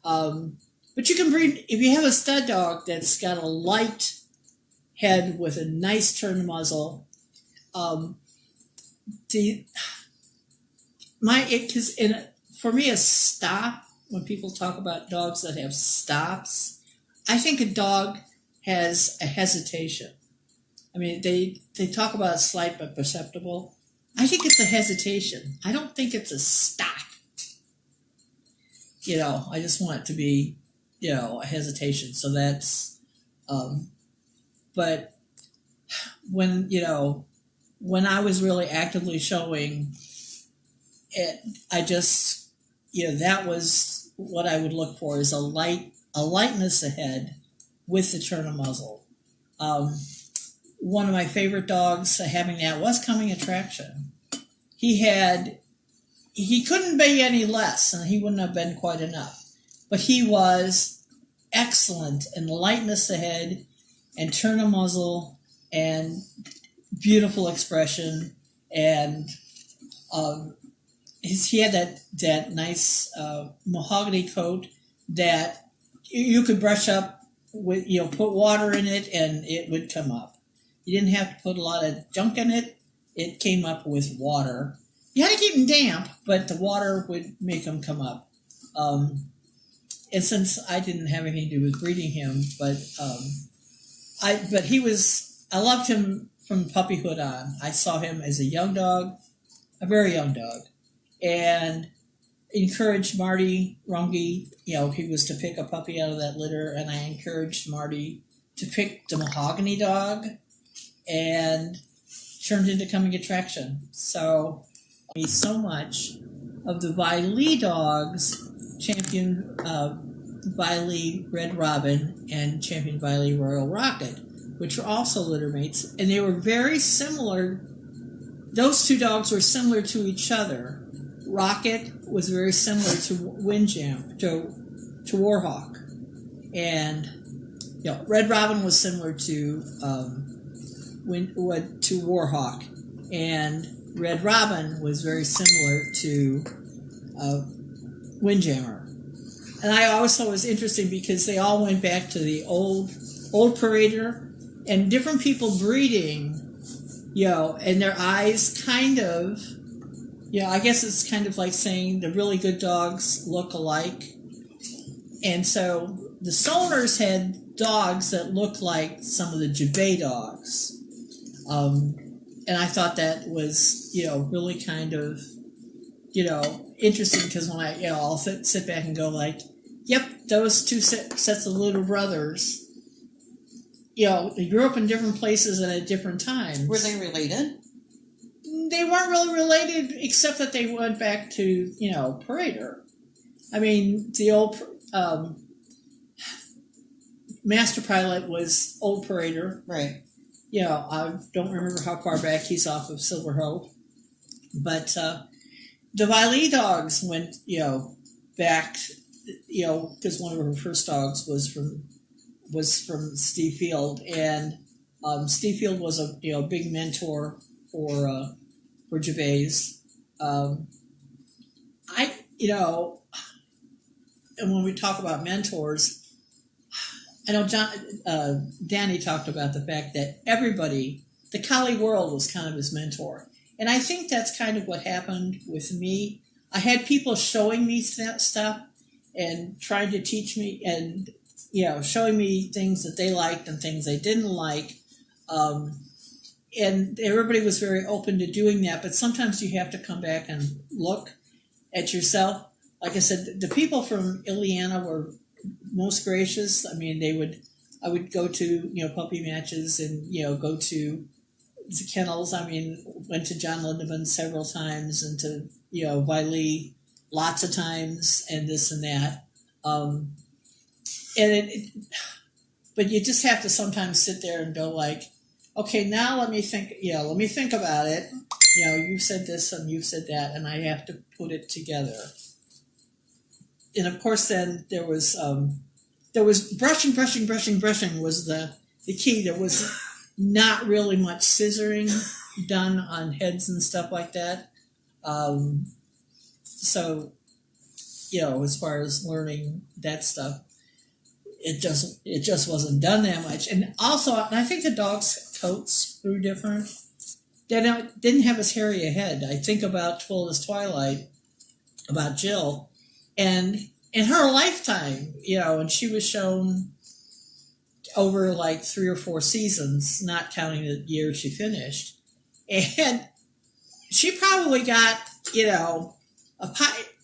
But you can breed, if you have a stud dog that's got a light head with a nice turned muzzle, for me, a stop, when people talk about dogs that have stops, I think a dog has a hesitation. I mean, they talk about slight but perceptible. I think it's a hesitation. I don't think it's a stop. I just want it to be, a hesitation. So that's, but when I was really actively showing it, I just, that was what I would look for, is a lightness ahead with the turn of muzzle. One of my favorite dogs having that was Coming Attraction. He couldn't be any less, and he wouldn't have been quite enough. But he was excellent in lightness ahead and turn of muzzle and beautiful expression. And he had that nice mahogany coat that you could brush up with, put water in it and it would come up. You didn't have to put a lot of junk in it. It came up with water. You had to keep them damp, but the water would make them come up. And since I didn't have anything to do with breeding him, but I loved him from puppyhood on. I saw him as a young dog, a very young dog, and encouraged Marty Runge, he was to pick a puppy out of that litter, and I encouraged Marty to pick the mahogany dog, and turned into Coming Attraction. So much of the Viley dogs, Champion Viley Red Robin and Champion Viley Royal Rocket, which were also litter mates, and they were very similar. Those two dogs were similar to each other. Rocket was very similar to Windjam, to Warhawk, and Red Robin was similar to Warhawk, and Red Robin was very similar to Windjammer. And I always thought it was interesting because they all went back to the old parader, and different people breeding, and their eyes kind of, I guess it's kind of like saying the really good dogs look alike. And so the Solners had dogs that looked like some of the Jabay dogs. And I thought that was, really kind of, interesting, because when I'll sit back and go like, yep, those two sets of little brothers, they grew up in different places and at different times. Were they related? They weren't really related, except that they went back to, Parader. I mean, the old Master Pilot was old Parader. Right. I don't remember how far back he's off of Silver Hope. But the Viley dogs went, back, because one of her first dogs was from Steve Field, and Steve Field was a big mentor for Jabays. And when we talk about mentors, I know Danny talked about the fact that everybody, the collie world, was kind of his mentor. And I think that's kind of what happened with me. I had people showing me stuff and trying to teach me and, showing me things that they liked and things they didn't like. And everybody was very open to doing that. But sometimes you have to come back and look at yourself. Like I said, the people from Ileana were most gracious. I mean, I would go to, puppy matches and, go to the kennels. I mean, went to John Lindemann several times and to, Viley lots of times and this and that. But you just have to sometimes sit there and go like, okay, now let me think about it. you said this and you said that, and I have to put it together. And of course, then there was brushing was the key. There was not really much scissoring done on heads and stuff like that. So, as far as learning that stuff, it just wasn't done that much. And also, I think the dog's coats grew different. They didn't have as hairy a head. I think about Twilla's Twilight, about Jill, and in her lifetime, and she was shown over like 3 or 4 seasons, not counting the year she finished, and she probably got a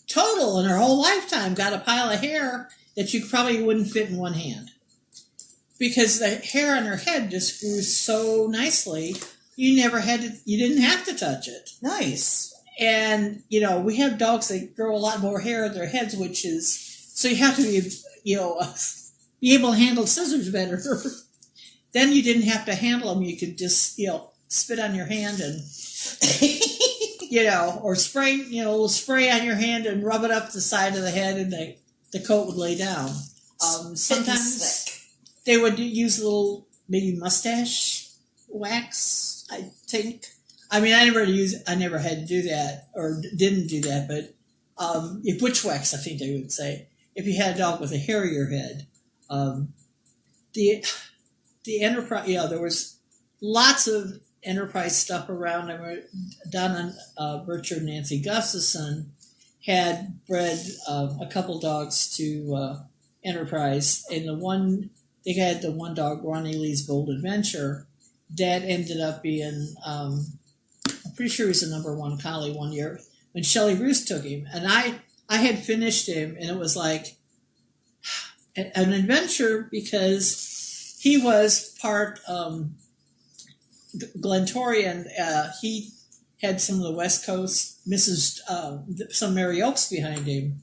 total in her whole lifetime got a pile of hair that you probably wouldn't fit in one hand, because the hair on her head just grew so nicely. You didn't have to touch it. Nice. And, we have dogs that grow a lot more hair in their heads, which is, so you have to be, be able to handle scissors better. Then you didn't have to handle them. You could just, spit on your hand and, or spray, a little spray on your hand and rub it up the side of the head, and the coat would lay down. Sometimes they would use a little, maybe mustache wax, I think. I mean, I never had to do that, or didn't do that, but witch wax, I think they would say, if you had a dog with a hairier head. The Enterprise, there was lots of Enterprise stuff around. Donna Bertha and Nancy Gustafson had bred a couple dogs to Enterprise, and they had the one dog, Ronnie Lee's Bold Adventure, that ended up being, I'm pretty sure he was the number 1 collie one year when Shelley Roos took him. And I had finished him, and it was like an adventure, because he was part Glentorian. He had some of the West Coast, some Mary Oaks behind him.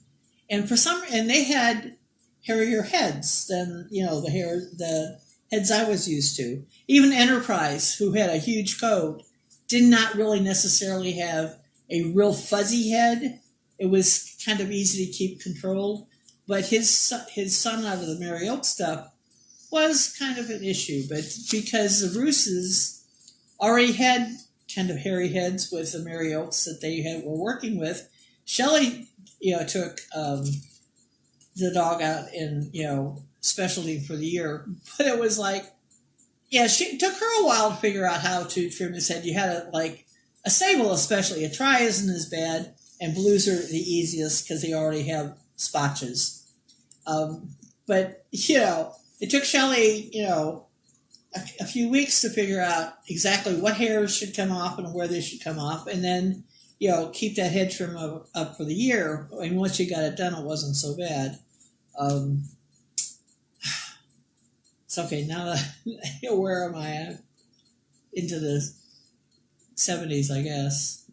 And and they had hairier heads than, the heads I was used to. Even Enterprise, who had a huge coat, did not really necessarily have a real fuzzy head. It was kind of easy to keep controlled. But his son out of the Mary Oak stuff was kind of an issue. But because the Rooses already had kind of hairy heads with the Mary Oaks that they were working with, Shelley, took the dog out in, specialty for the year. But it was like, it took her a while to figure out how to trim his head. You had a sable especially. A tri isn't as bad, and blues are the easiest because they already have spotches. But, it took Shelley, a few weeks to figure out exactly what hairs should come off and where they should come off, and then, keep that head trim up for the year. And once you got it done, it wasn't so bad. It's okay, now that, where am I? Into the 70s, I guess.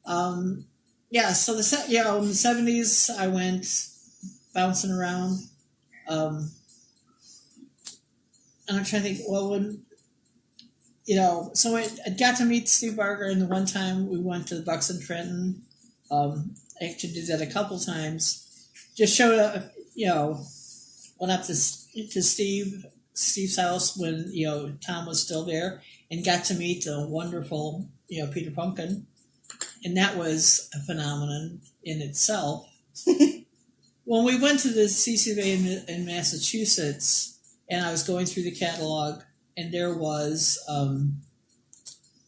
So in the 70s, I went bouncing around. And I'm trying to think, so I got to meet Steve Barger, and the one time we went to the Bucks and Trenton. I actually did that a couple times. Just showed up, went up to Steve's house when, Tom was still there, and got to meet the wonderful, Peter Pumpkin. And that was a phenomenon in itself. When we went to the CCBA in Massachusetts, and I was going through the catalog, and there was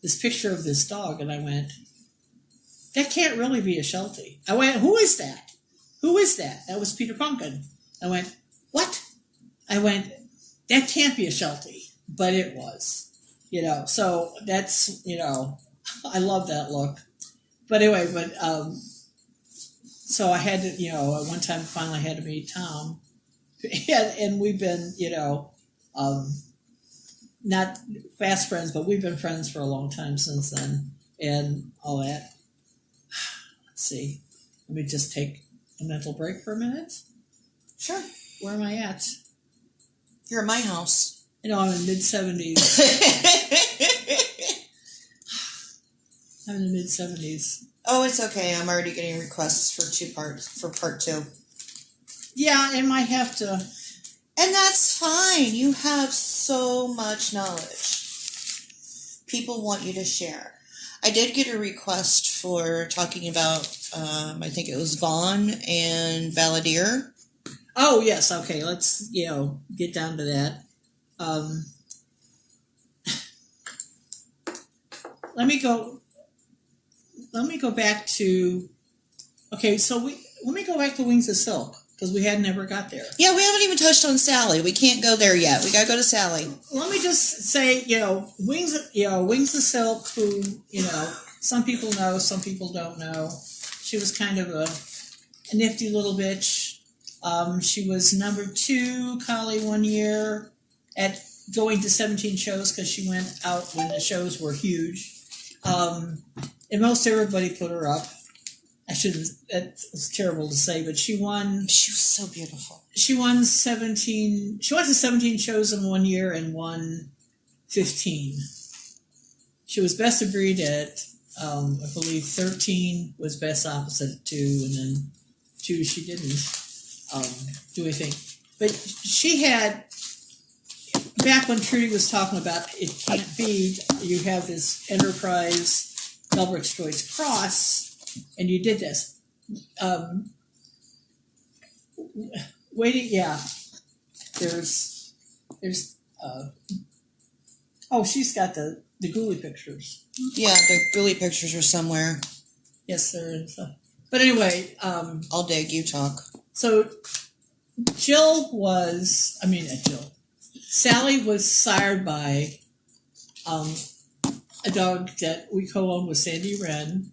this picture of this dog, and I went, that can't really be a Sheltie. I went, who is that? Who is that? That was Peter Pumpkin. I went, what? I went, that can't be a Sheltie, but it was, so that's, I love that look. But anyway, so I had to, at one time finally had to meet Tom, and we've been, not fast friends, but we've been friends for a long time since then, and all that. Let's see. Let me just take a mental break for a minute. Sure. Where am I at? You're at my house. I'm in mid-70s. I'm in the mid-70s. Oh, it's okay. I'm already getting requests for part 2. Yeah, it might have to. And that's fine. You have so much knowledge. People want you to share. I did get a request for talking about, I think it was Vaughn and Balladeer. Oh, yes. Okay, let's, get down to that. Let me go back to, okay, so let me go back to Wings of Silk, because we had never got there. Yeah, we haven't even touched on Sally. We can't go there yet. We got to go to Sally. Let me just say, Wings of Silk, who, some people know, some people don't know. She was kind of a nifty little bitch. She was number 2 collie one year at going to 17 shows, because she went out when the shows were huge. And most everybody put her up. It's terrible to say, but she won. She was so beautiful. She won 17. She went to 17 shows in one year and won 15. She was best of breed at, I believe 13 was best opposite at 2, and then 2 she didn't do anything. But she had, back when Trudy was talking about it can't be, you have this Enterprise Delbrix-Droid's cross, and you did this. Waiting, yeah. There's she's got the ghoulie pictures. Yeah, the ghoulie pictures are somewhere. Yes, there is. But anyway, I'll dig. You talk. So Sally was sired by a dog that we co-owned with Sandy Wren,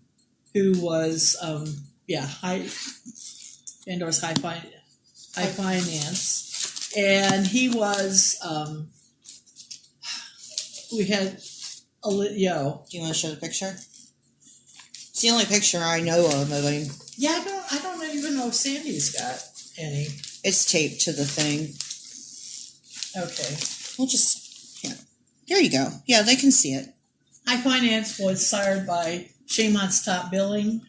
who was Bandor's high finance, and he was we had a Do you want to show the picture? It's the only picture I know of him. Yeah, I don't even know if Sandy's got any. It's taped to the thing. Okay. We'll just here you go. Yeah, they can see it. High Finance was sired by Shamont's Top Billing,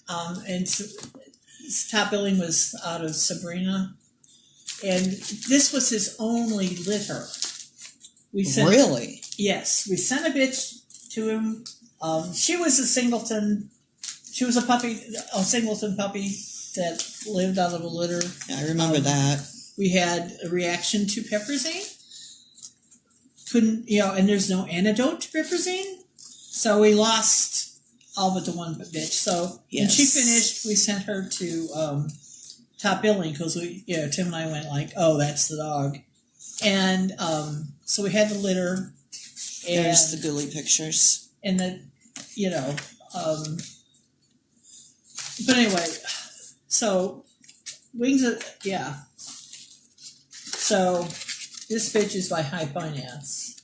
and his Top Billing was out of Sabrina, and this was his only litter. Really? Yes, we sent a bitch to him. She was a singleton. She was a singleton puppy that lived out of a litter. Yeah, I remember that. We had a reaction to Pepperzine. And there's no antidote to Pepperzine. So we lost all but the one bitch. So when she finished, we sent her to Top Billing, because Tim and I went like, oh, that's the dog. And so we had the litter. And, there's the ghoulie pictures. And but anyway, so So this bitch is by High Finance.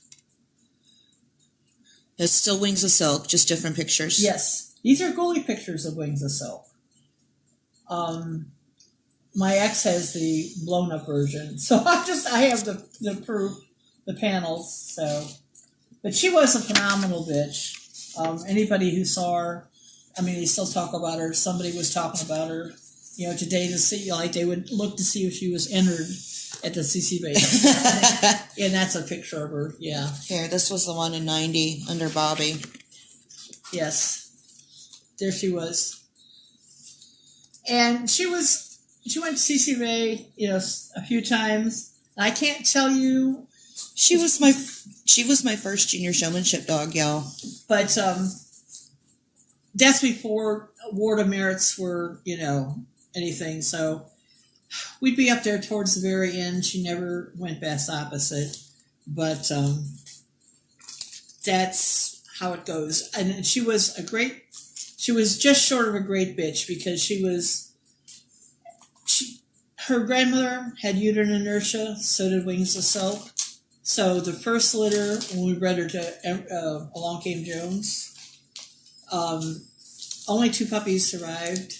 It's still Wings of Silk, just different pictures. Yes. These are ghoulie pictures of Wings of Silk. My ex has the blown up version. So I have the proof, the panels, so. But she was a phenomenal bitch. Anybody who saw her, they still talk about her. Somebody was talking about her, today to see, they would look to see if she was entered at the CC base. And that's a picture of her, yeah. Here, this was the one in 90 under Bobby. Yes. There she was. And she went to CC Bay, a few times. I can't tell you. She was my first junior showmanship dog, y'all. But that's before Award of Merits were, anything. So we'd be up there towards the very end. She never went best opposite. But that's how it goes. And she was just short of a great bitch, because her grandmother had uterine inertia, so did Wings of Silk. So the first litter, when we bred her to Along Came Jones, only 2 puppies survived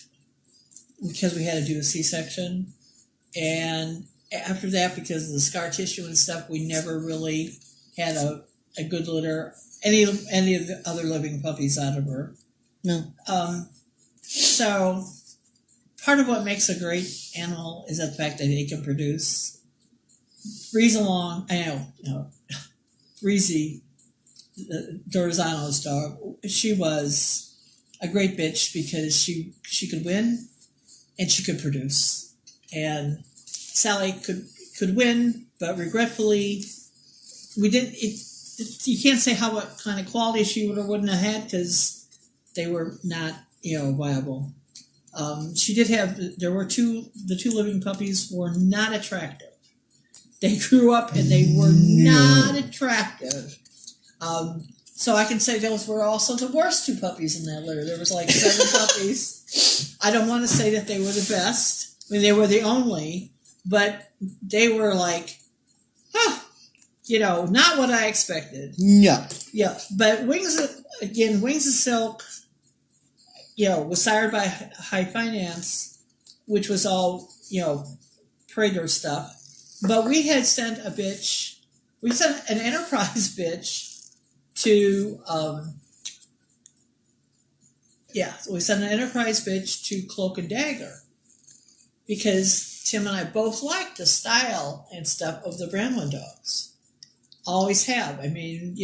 because we had to do a C-section. And after that, because of the scar tissue and stuff, we never really had a a good litter, any of the other living puppies out of her. No. So part of what makes a great animal is the fact that they can produce. Breeze along, Breezy, Dorzano's dog, she was a great bitch because she could win and she could produce. And Sally could win, but regretfully, we didn't. You can't say what kind of quality she would or wouldn't have had because they were not viable. She did have. There were the two living puppies were not attractive. They grew up and they were not attractive. So I can say those were also the worst two puppies in that litter. There was like 7 puppies. I don't want to say that they were the best. I mean, they were the only, but they were like, not what I expected. No. Yeah, but Wings of Silk, was sired by High Finance, which was all, Prater stuff. But we had sent we sent an Enterprise bitch to, we sent an Enterprise bitch to Cloak and Dagger because Tim and I both liked the style and stuff of the Brandlin dogs. Always have. I mean,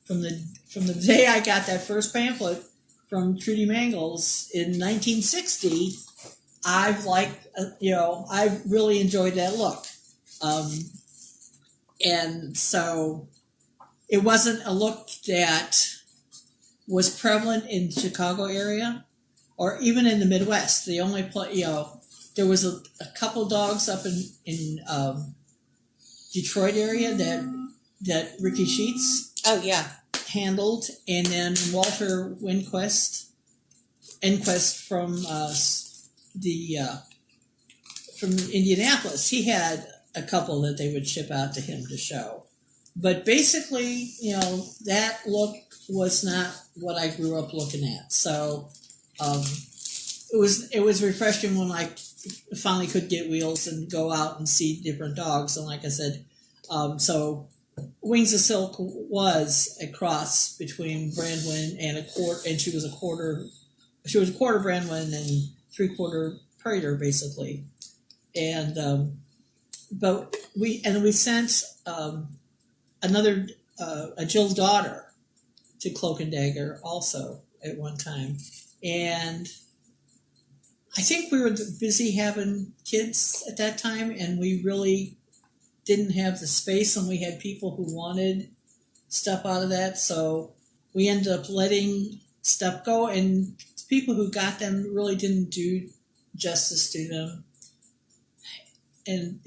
from the day I got that first pamphlet from Trudy Mangles in 1960, I've liked, I really enjoyed that look. And so it wasn't a look that was prevalent in the Chicago area or even in the Midwest. The only there was a couple dogs up in Detroit area that Ricky Sheets handled, and then Walter Enquist from Indianapolis, he had a couple that they would ship out to him to show. But basically, that look was not what I grew up looking at. So it was refreshing when I finally could get wheels and go out and see different dogs. And like I said, so Wings of Silk was a cross between Brandwin and she was a quarter Brandwin and 3/4 Prater, basically. And but we sent another a Jill's daughter to Cloak and Dagger also at one time, and I think we were busy having kids at that time, and we really didn't have the space, and we had people who wanted stuff out of that, so we ended up letting stuff go, and people who got them really didn't do justice to them. And,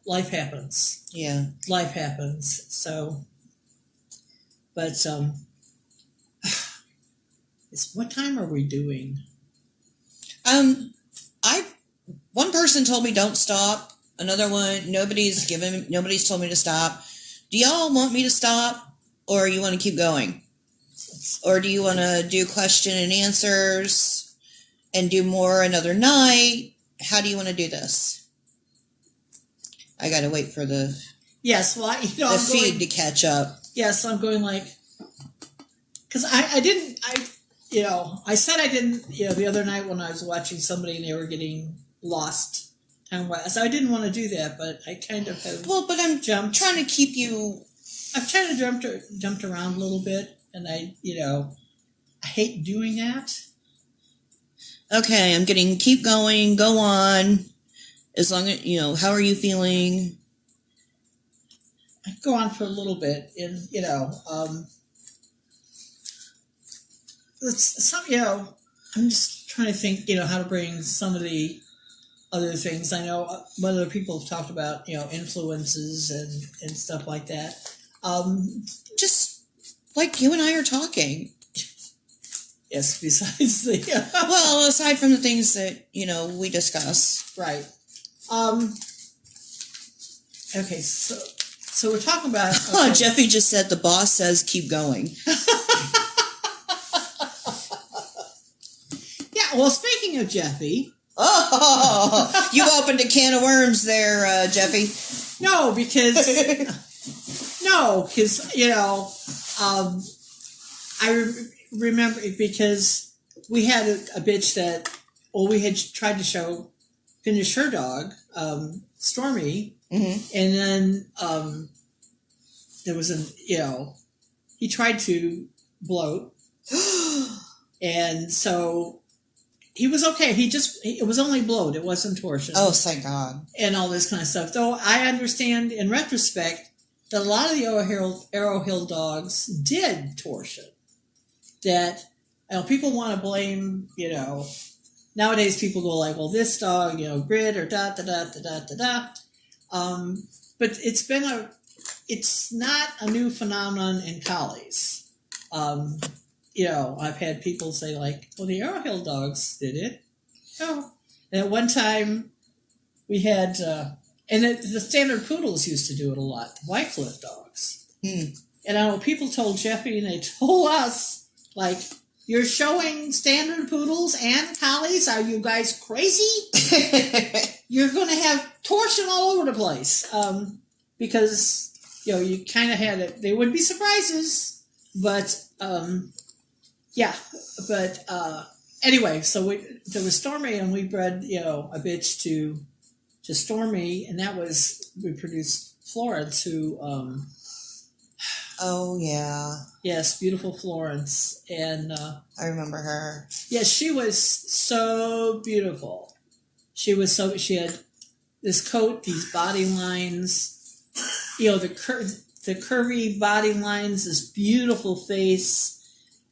life happens. Yeah. Life happens. So, but, what time are we doing? One person told me don't stop. Another one, nobody's told me to stop. Do y'all want me to stop, or you want to keep going? Or do you want to do question and answers and do more another night? How do you want to do this? I got to wait for the feed to catch up. Yes, I'm going because I said I didn't, the other night when I was watching somebody and they were getting lost. So I didn't want to do that, but I kind of have. Well, but I'm trying to keep you. I've tried to jumped around a little bit, and I hate doing that. Okay, I'm getting keep going, go on. As long as, how are you feeling? I go on for a little bit, and, I'm just trying to think, how to bring some of the other things. I know other people have talked about, influences and stuff like that. Just like you and I are talking. Yes, besides the... well, aside from the things that, we discuss. Right. Okay, so we're talking about... Okay. Jeffy just said the boss says keep going. Yeah, well, speaking of Jeffy... Oh, you opened a can of worms there, Jeffy. No, because no, because remember because we had a bitch that we had tried to finish her dog, Stormy, Mm-hmm. and then there was he tried to bloat, and so he was okay. It was only bloat. It wasn't torsion. Oh, thank God. And all this kind of stuff. Though I understand in retrospect that a lot of the Arrow Hill dogs did torsion. That people want to blame, nowadays people go like, well, this dog, grit or da da da da da da da. But it's not a new phenomenon in collies. I've had people say like, well, the Arrow Hill dogs did it. Oh. And at one time we had, the standard poodles used to do it a lot, the Wycliffe dogs. Hmm. And I know people told Jeffy and they told us, like, you're showing standard poodles and collies? Are you guys crazy? You're going to have torsion all over the place. Because, you kind of had it. They would be surprises. But, anyway, so there was Stormy, and we bred, a bitch to Stormy, and we produced Florence, who, oh, yeah. yes, beautiful Florence. And I remember her. yes, she was so beautiful. She had this coat, these body lines, the curvy body lines, this beautiful face.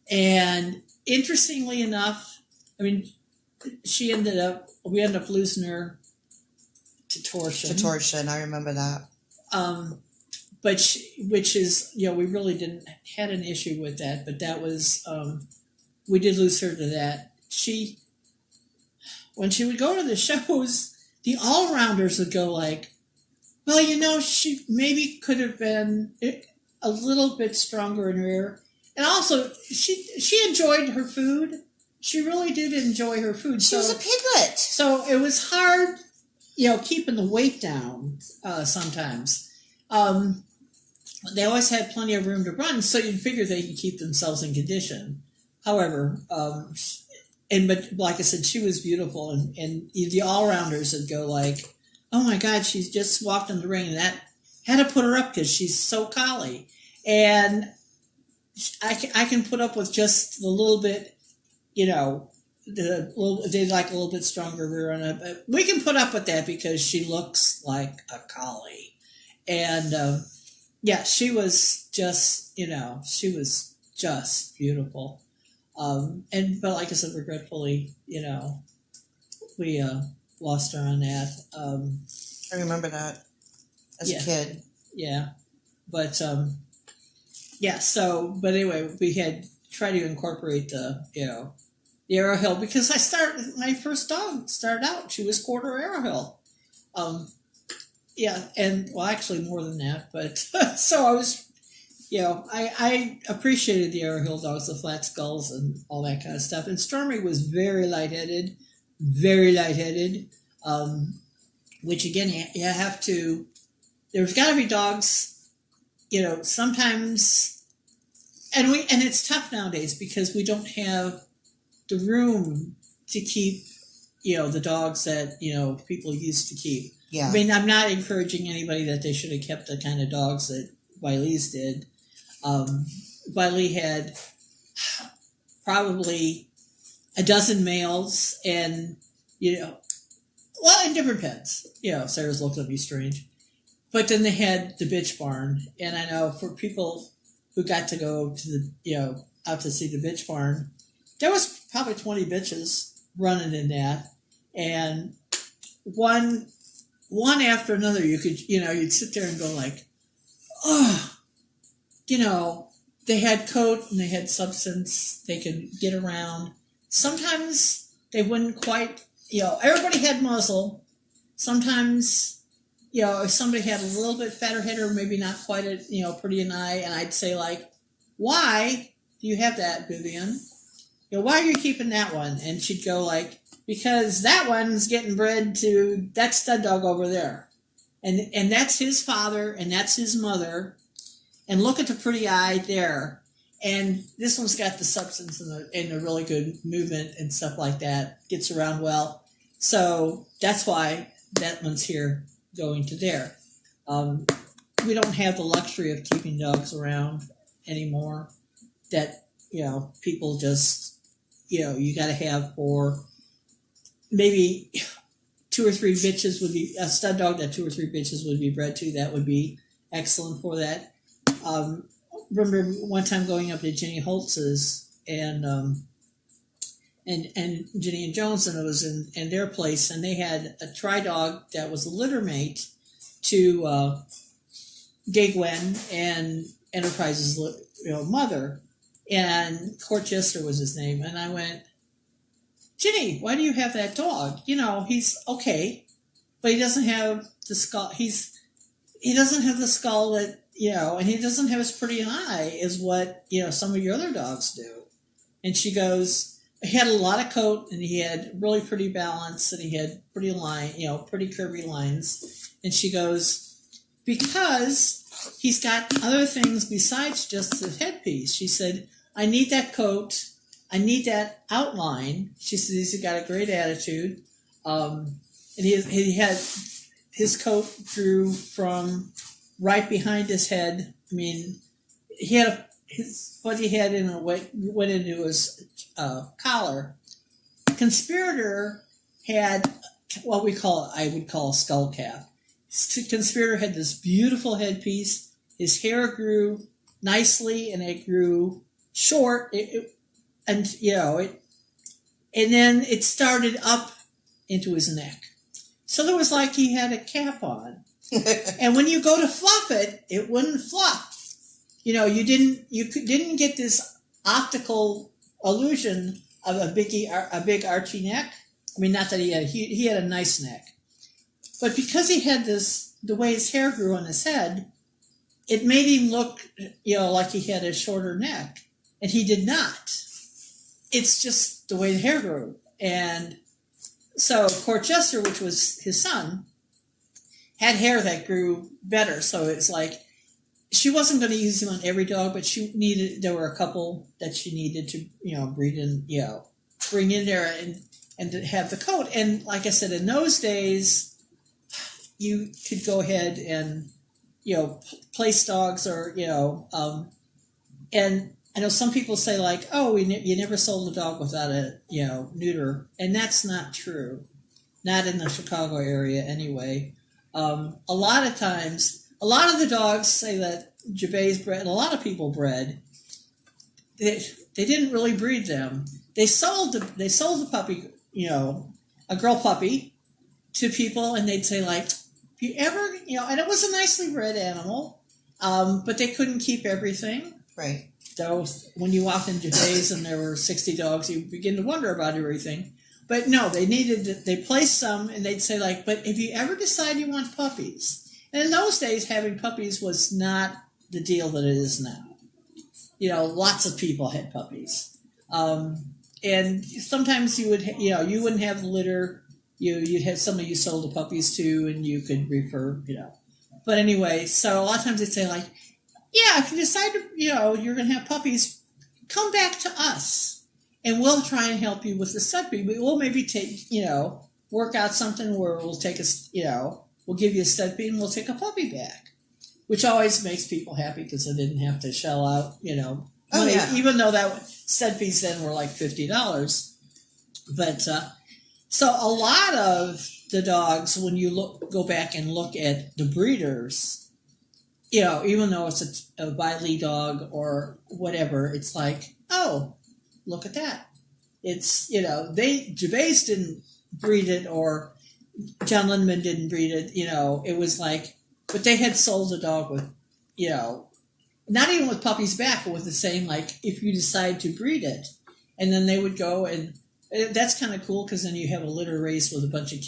And interestingly enough, I mean, we ended up losing her to torsion. I remember that. Which is, we really didn't had an issue with that, but that was, we did lose her to that. When she would go to the shows, the all-rounders would go like, well, she maybe could have been a little bit stronger in rear. And also, she enjoyed her food. She really did enjoy her food. She was a piglet. So it was hard, keeping the weight down sometimes. They always had plenty of room to run, so you'd figure they could keep themselves in condition. However, but like I said, she was beautiful, and the all-rounders would go like, oh my God, she's just walked in the ring, and that had to put her up because she's so collie. And I can put up with just the little bit, they like a little bit stronger rear end, but we can put up with that because she looks like a collie. And she was just, she was just beautiful. But like I said, regretfully, we lost her on that. I remember that as a kid. Yeah. But, but anyway, we had tried to incorporate the Arrow Hill because my first dog started out, she was quarter Arrow Hill. And well, actually more than that, but so I was, I appreciated the Arrow Hill dogs, the flat skulls and all that kind of stuff. And Stormy was very lightheaded, which again, you have to, there's got to be dogs, sometimes, and it's tough nowadays because we don't have the room to keep, the dogs that, people used to keep. Yeah. I mean, I'm not encouraging anybody that they should have kept the kind of dogs that Wiley's did. Wiley had probably a dozen males and, in different pens. Sarah's looking at me strange. But then they had the bitch barn. And I know for people who got to go to the, out to see the bitch barn, there was probably 20 bitches running in that. And one after another, you could, you'd sit there and go like, oh, they had coat and they had substance. They could get around. Sometimes they wouldn't quite, everybody had muzzle. Sometimes, if somebody had a little bit fatter head or maybe not quite pretty an eye, and I'd say like, why do you have that, Vivian? Why are you keeping that one? And she'd go like, because that one's getting bred to that stud dog over there. And that's his father and that's his mother. and look at the pretty eye there. And this one's got the substance and a really good movement and stuff like that. Gets around well. So that's why that one's here going to there. We don't have the luxury of keeping dogs around anymore. That, people just, you got to have for maybe 2 or 3 bitches would be a stud dog that 2 or 3 bitches would be bred to. That would be excellent for that. Remember one time going up to Ginny Holtz's and Ginny and Jones, and it was in their place, and they had a tri dog that was a litter mate to Gay Gwen and Enterprise's mother, and Court Jester was his name, and I went, Ginny, why do you have that dog? He's okay, but he doesn't have the skull. He doesn't have the skull that, and he doesn't have as pretty an eye as what, some of your other dogs do. And she goes, he had a lot of coat, and he had really pretty balance, and he had pretty pretty curvy lines. And she goes, because he's got other things besides just the headpiece. She said, I need that coat. I need that outline. She said, he's got a great attitude. And he had, his coat grew from right behind his head. I mean, he had what he had went into his collar. Conspirator had what I would call a skull cap. Conspirator had this beautiful headpiece. His hair grew nicely, and it grew short. And then it started up into his neck. So there was like he had a cap on. And when you go to fluff it, it wouldn't fluff. You didn't get this optical illusion of a big archy neck. I mean, not that he had a nice neck. But because he had the way his hair grew on his head, it made him look, like he had a shorter neck. And he did not. It's just the way the hair grew. And so Court Jester, which was his son, had hair that grew better. So it's like she wasn't going to use him on every dog, but there were a couple that she needed to, breed in, bring in there and to have the coat. And like I said, in those days, you could go ahead and, place dogs or, and I know some people say like, oh, you never sold a dog without a, neuter. And that's not true. Not in the Chicago area anyway. A lot of times, a lot of the dogs say that Gervais bred, and a lot of people bred, they didn't really breed them. They sold the puppy, a girl puppy to people, and they'd say like, if you ever, and it was a nicely bred animal, but they couldn't keep everything. Right. So when you walked in Gervais and there were 60 dogs, you begin to wonder about everything. But no, they placed some, and they'd say like, but if you ever decide you want puppies, and in those days having puppies was not the deal that it is now. Lots of people had puppies. And sometimes you would, you wouldn't have the litter. You'd have somebody you sold the puppies to, and you could refer, But anyway, so a lot of times they'd say like, yeah, if you decide to, you're going to have puppies, come back to us, and we'll try and help you with the stud breed. We'll maybe take, work out something where we'll take we'll give you a stud breed and we'll take a puppy back, which always makes people happy because they didn't have to shell out, Oh, yeah. Even though that stud fees then were like $50. But so a lot of the dogs, when you go back and look at the breeders, even though it's a Bailey dog or whatever, it's like, oh, look at that. It's, Gervais didn't breed it, or John Lindemann didn't breed it, it was like, but they had sold the dog with, not even with puppies back, but with the saying, like, if you decide to breed it. And then they would go, and that's kind of cool, because then you have a litter race with a bunch of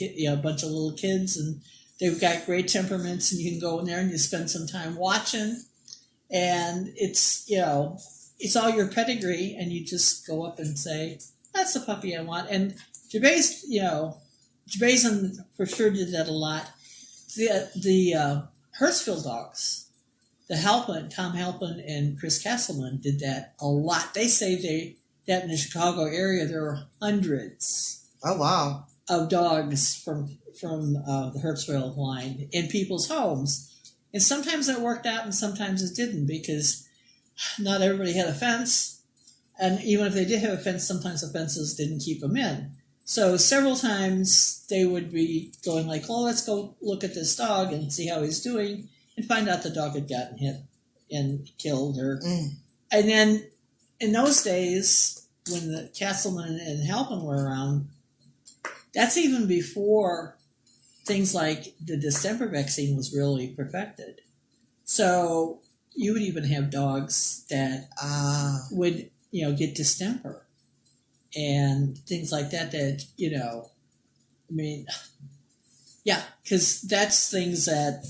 little kids, and they've got great temperaments, and you can go in there and you spend some time watching, and it's, it's all your pedigree, and you just go up and say, that's the puppy I want. And Gervais, for sure did that a lot. The Hertzfield dogs, Tom Halpin and Chris Castleman did that a lot. They say that in the Chicago area there are hundreds. Oh wow! Of dogs from the Hertzfeld line in people's homes, and sometimes that worked out, and sometimes it didn't because not everybody had a fence, and even if they did have a fence, sometimes the fences didn't keep them in. So several times they would be going like, "Well, let's go look at this dog and see how he's doing." And find out the dog had gotten hit and killed her. And then in those days, when the Castleman and Halpin were around, that's even before things like the distemper vaccine was really perfected. So you would even have dogs that would, get distemper and things like that, because that's things that...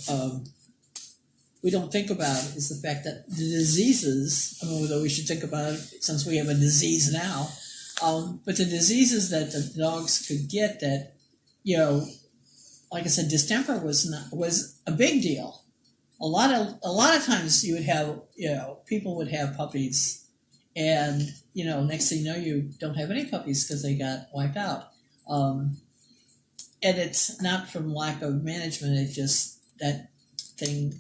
we don't think about is the fact that the diseases, although we should think about it since we have a disease now, but the diseases that the dogs could get that, like I said, distemper was a big deal. A lot of times you would have, people would have puppies and, next thing you know, you don't have any puppies because they got wiped out. And it's not from lack of management, it's just that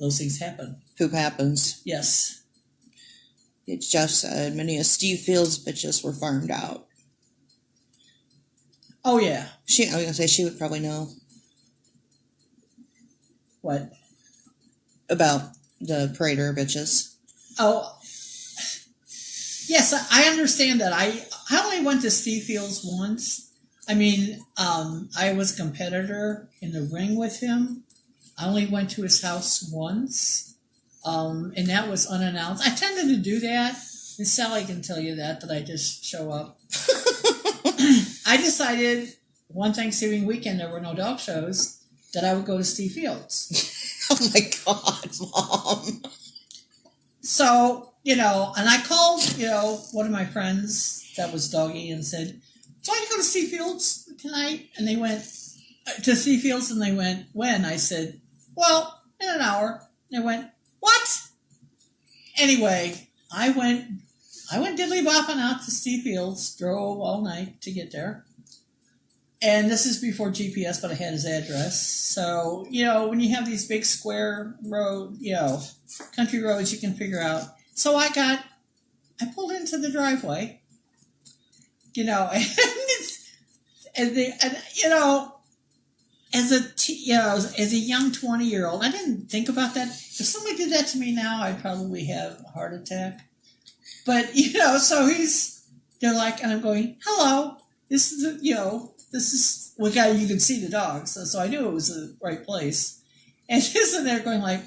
those things happen. Poop happens. Yes. It's just many of Steve Fields' bitches were farmed out. Oh yeah. I was gonna say she would probably know. What? About the Prater bitches. Oh. Yes, I understand that. I only went to Steve Fields once. I was a competitor in the ring with him. I only went to his house once, and that was unannounced. I tended to do that, and Sally can tell you that I just show up. I decided one Thanksgiving weekend, there were no dog shows, that I would go to Steve Fields. Oh my God, Mom. So, and I called, one of my friends that was doggy and said, "So I go to Steve Fields tonight?" And they went to Steve Fields, and they went, "When?" I said, "Well, in an hour." And they went, "What?" Anyway, I went diddly bopping out to Steve Fields, drove all night to get there. And this is before GPS, but I had his address. So, when you have these big square road, country roads, you can figure out. So I pulled into the driveway, and as a young 20-year-old, I didn't think about that. If somebody did that to me now, I'd probably have a heart attack. But so they're like, and I'm going, "Hello, this is what guy you can see the dogs." So I knew it was the right place. And he's in there going like,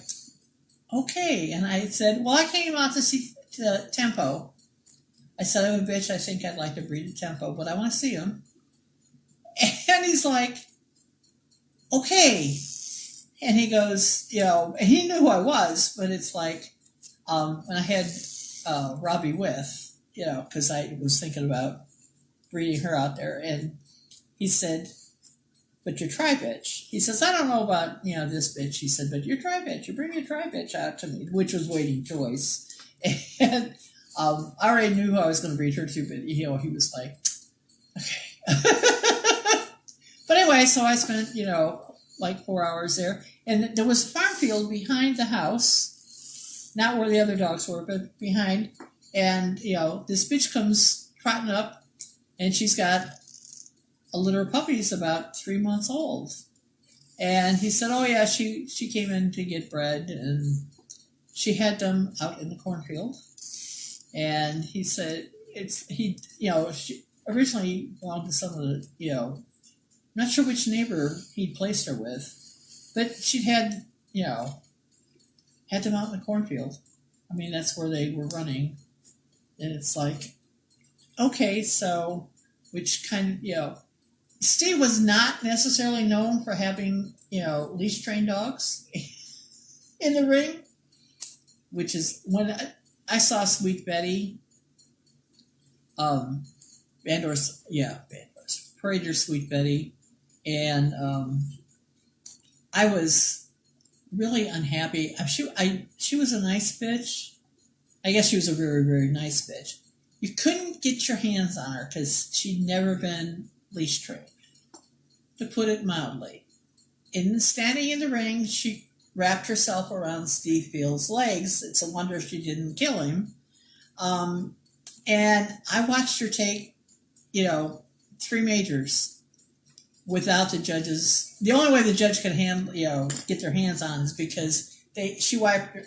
"Okay." And I said, "Well, I came out to see the Tempo." I said, "I'm a bitch. I think I'd like to breed a Tempo, but I want to see him." And he's like, "Okay." And he goes, and he knew who I was, but it's like, when I had Robbie with, because I was thinking about breeding her out there, and he said, "But your tri-bitch." He says, "I don't know about, this bitch." He said, "But your tri-bitch, you bring your tri-bitch out to me," which was waiting choice. And I already knew who I was going to breed her to, but, he was like, okay. But anyway, so I spent, like 4 hours there. And there was a farm field behind the house, not where the other dogs were, but behind. And, this bitch comes trotting up, and she's got a litter of puppies about 3 months old. And he said, "Oh, yeah, she came in to get bread, and she had them out in the cornfield." And he said, she originally belonged to some of the, I'm not sure which neighbor he'd placed her with, but she'd had them out in the cornfield. That's where they were running. And it's like, okay, so, which kind of, Steve was not necessarily known for having, leash trained dogs in the ring, which is when I saw Sweet Betty, Bandor's Prater Sweet Betty, and I was really unhappy. She was a nice bitch. I guess she was a very, very nice bitch. You couldn't get your hands on her because she'd never been leash trained, to put it mildly. In standing in the ring, she wrapped herself around Steve Field's legs. It's a wonder she didn't kill him. And I watched her take, 3 majors without the judges. The only way the judge could get their hands on is because she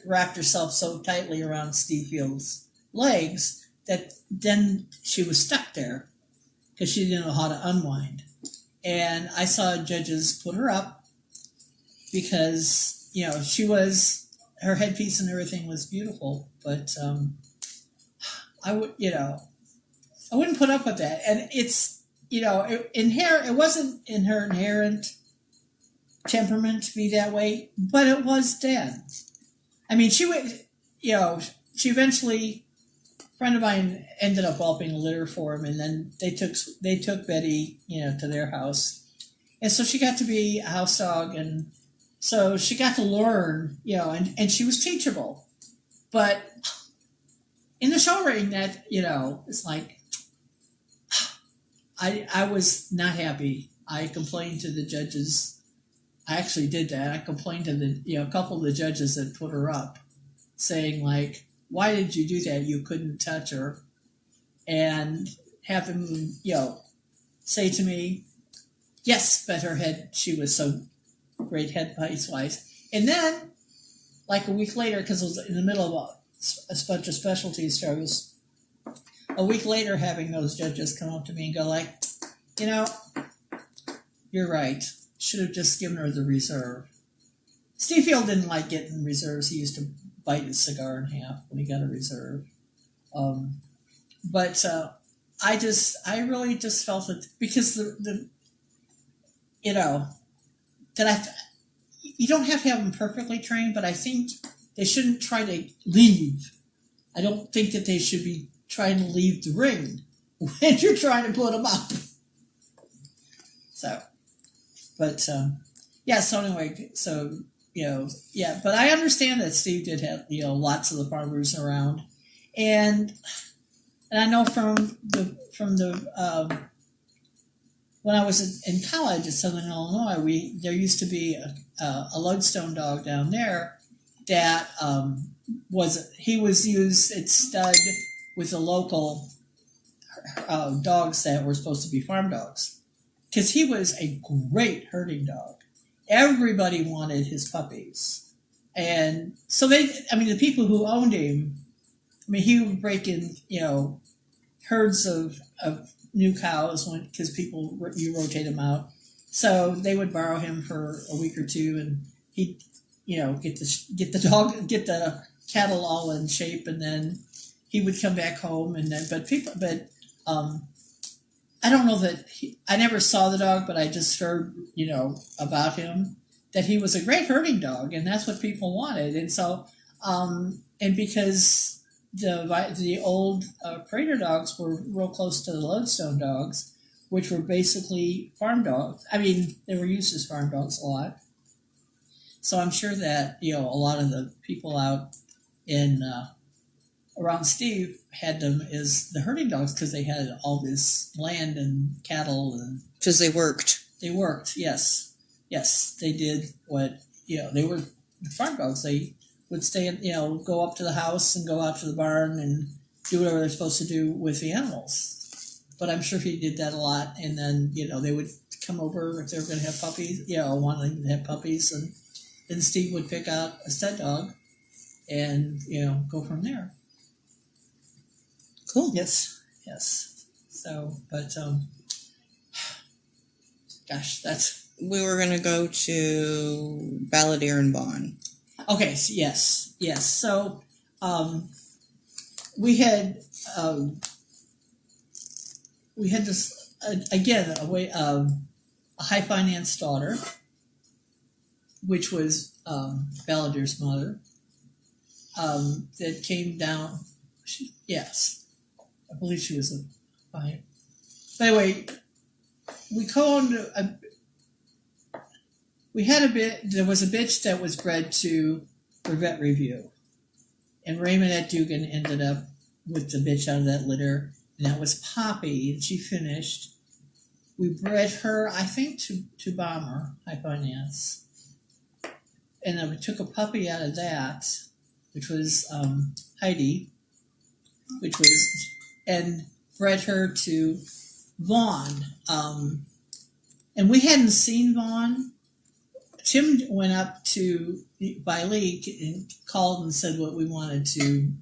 wrapped herself so tightly around Steve Field's legs that then she was stuck there because she didn't know how to unwind. And I saw judges put her up because, her headpiece and everything was beautiful, but I wouldn't put up with that. And it's, it wasn't in her inherent temperament to be that way, but it was then. I mean, she eventually, a friend of mine ended up whelping a litter for him, and then they took Betty, to their house. And so she got to be a house dog, and so she got to learn, and she was teachable. But in the show ring, that, it's like, I was not happy. I complained to the judges. I actually did that. I complained to a couple of the judges that put her up, saying, like, why did you do that? You couldn't touch her. And have them, say to me, yes, but she was so great headpiece-wise. And then, like a week later, because it was in the middle of a bunch of specialty shows, a week later having those judges come up to me and go like, you're right. Should have just given her the reserve. Steve Field didn't like getting reserves. He used to bite his cigar in half when he got a reserve. But I really just felt that because you don't have to have them perfectly trained, but I think they shouldn't try to leave. I don't think that they should be trying to leave the ring when you're trying to put them up. So, but, so anyway, but I understand that Steve did have, lots of the farmers around. And I know from the when I was in college at Southern Illinois, there used to be a Lodestone dog down there that was used at stud with the local dogs that were supposed to be farm dogs, because he was a great herding dog. Everybody wanted his puppies, and so the people who owned him, he would break in herds of new cows because you rotate them out. So they would borrow him for a week or two, and he'd get the cattle all in shape, and then he would come back home. And then I don't know that I never saw the dog, but I just heard about him, that he was a great herding dog, and that's what people wanted. And so and because the old Prater dogs were real close to the Lodestone dogs, which were basically farm dogs. They were used as farm dogs a lot. So I'm sure that, a lot of the people out in around Steve had them as the herding dogs because they had all this land and cattle. And because they worked. They worked, yes. Yes, they did what, they were the farm dogs. They would stay, go up to the house and go out to the barn and do whatever they're supposed to do with the animals. But I'm sure he did that a lot. And then, they would come over if they were going to have puppies, wanting to have puppies. And then Steve would pick out a stud dog and, go from there. Cool. Yes. So, but, gosh, we were going to go to Balladeer and Bond. Okay. So yes. So, we had this again a high finance daughter, which was Balladeer's mother, that came down. I believe she was a client. But anyway, we co-owned There was a bitch that was bred for vet review. And Raymond Dugan ended up with the bitch out of that litter. And that was Poppy. And she finished. We bred her, I think, to Bomber High Finance. And then we took a puppy out of that, which was Heidi, and bred her to Vaughn. And we hadn't seen Vaughn. Tim went up by Leak and called and said what we wanted to,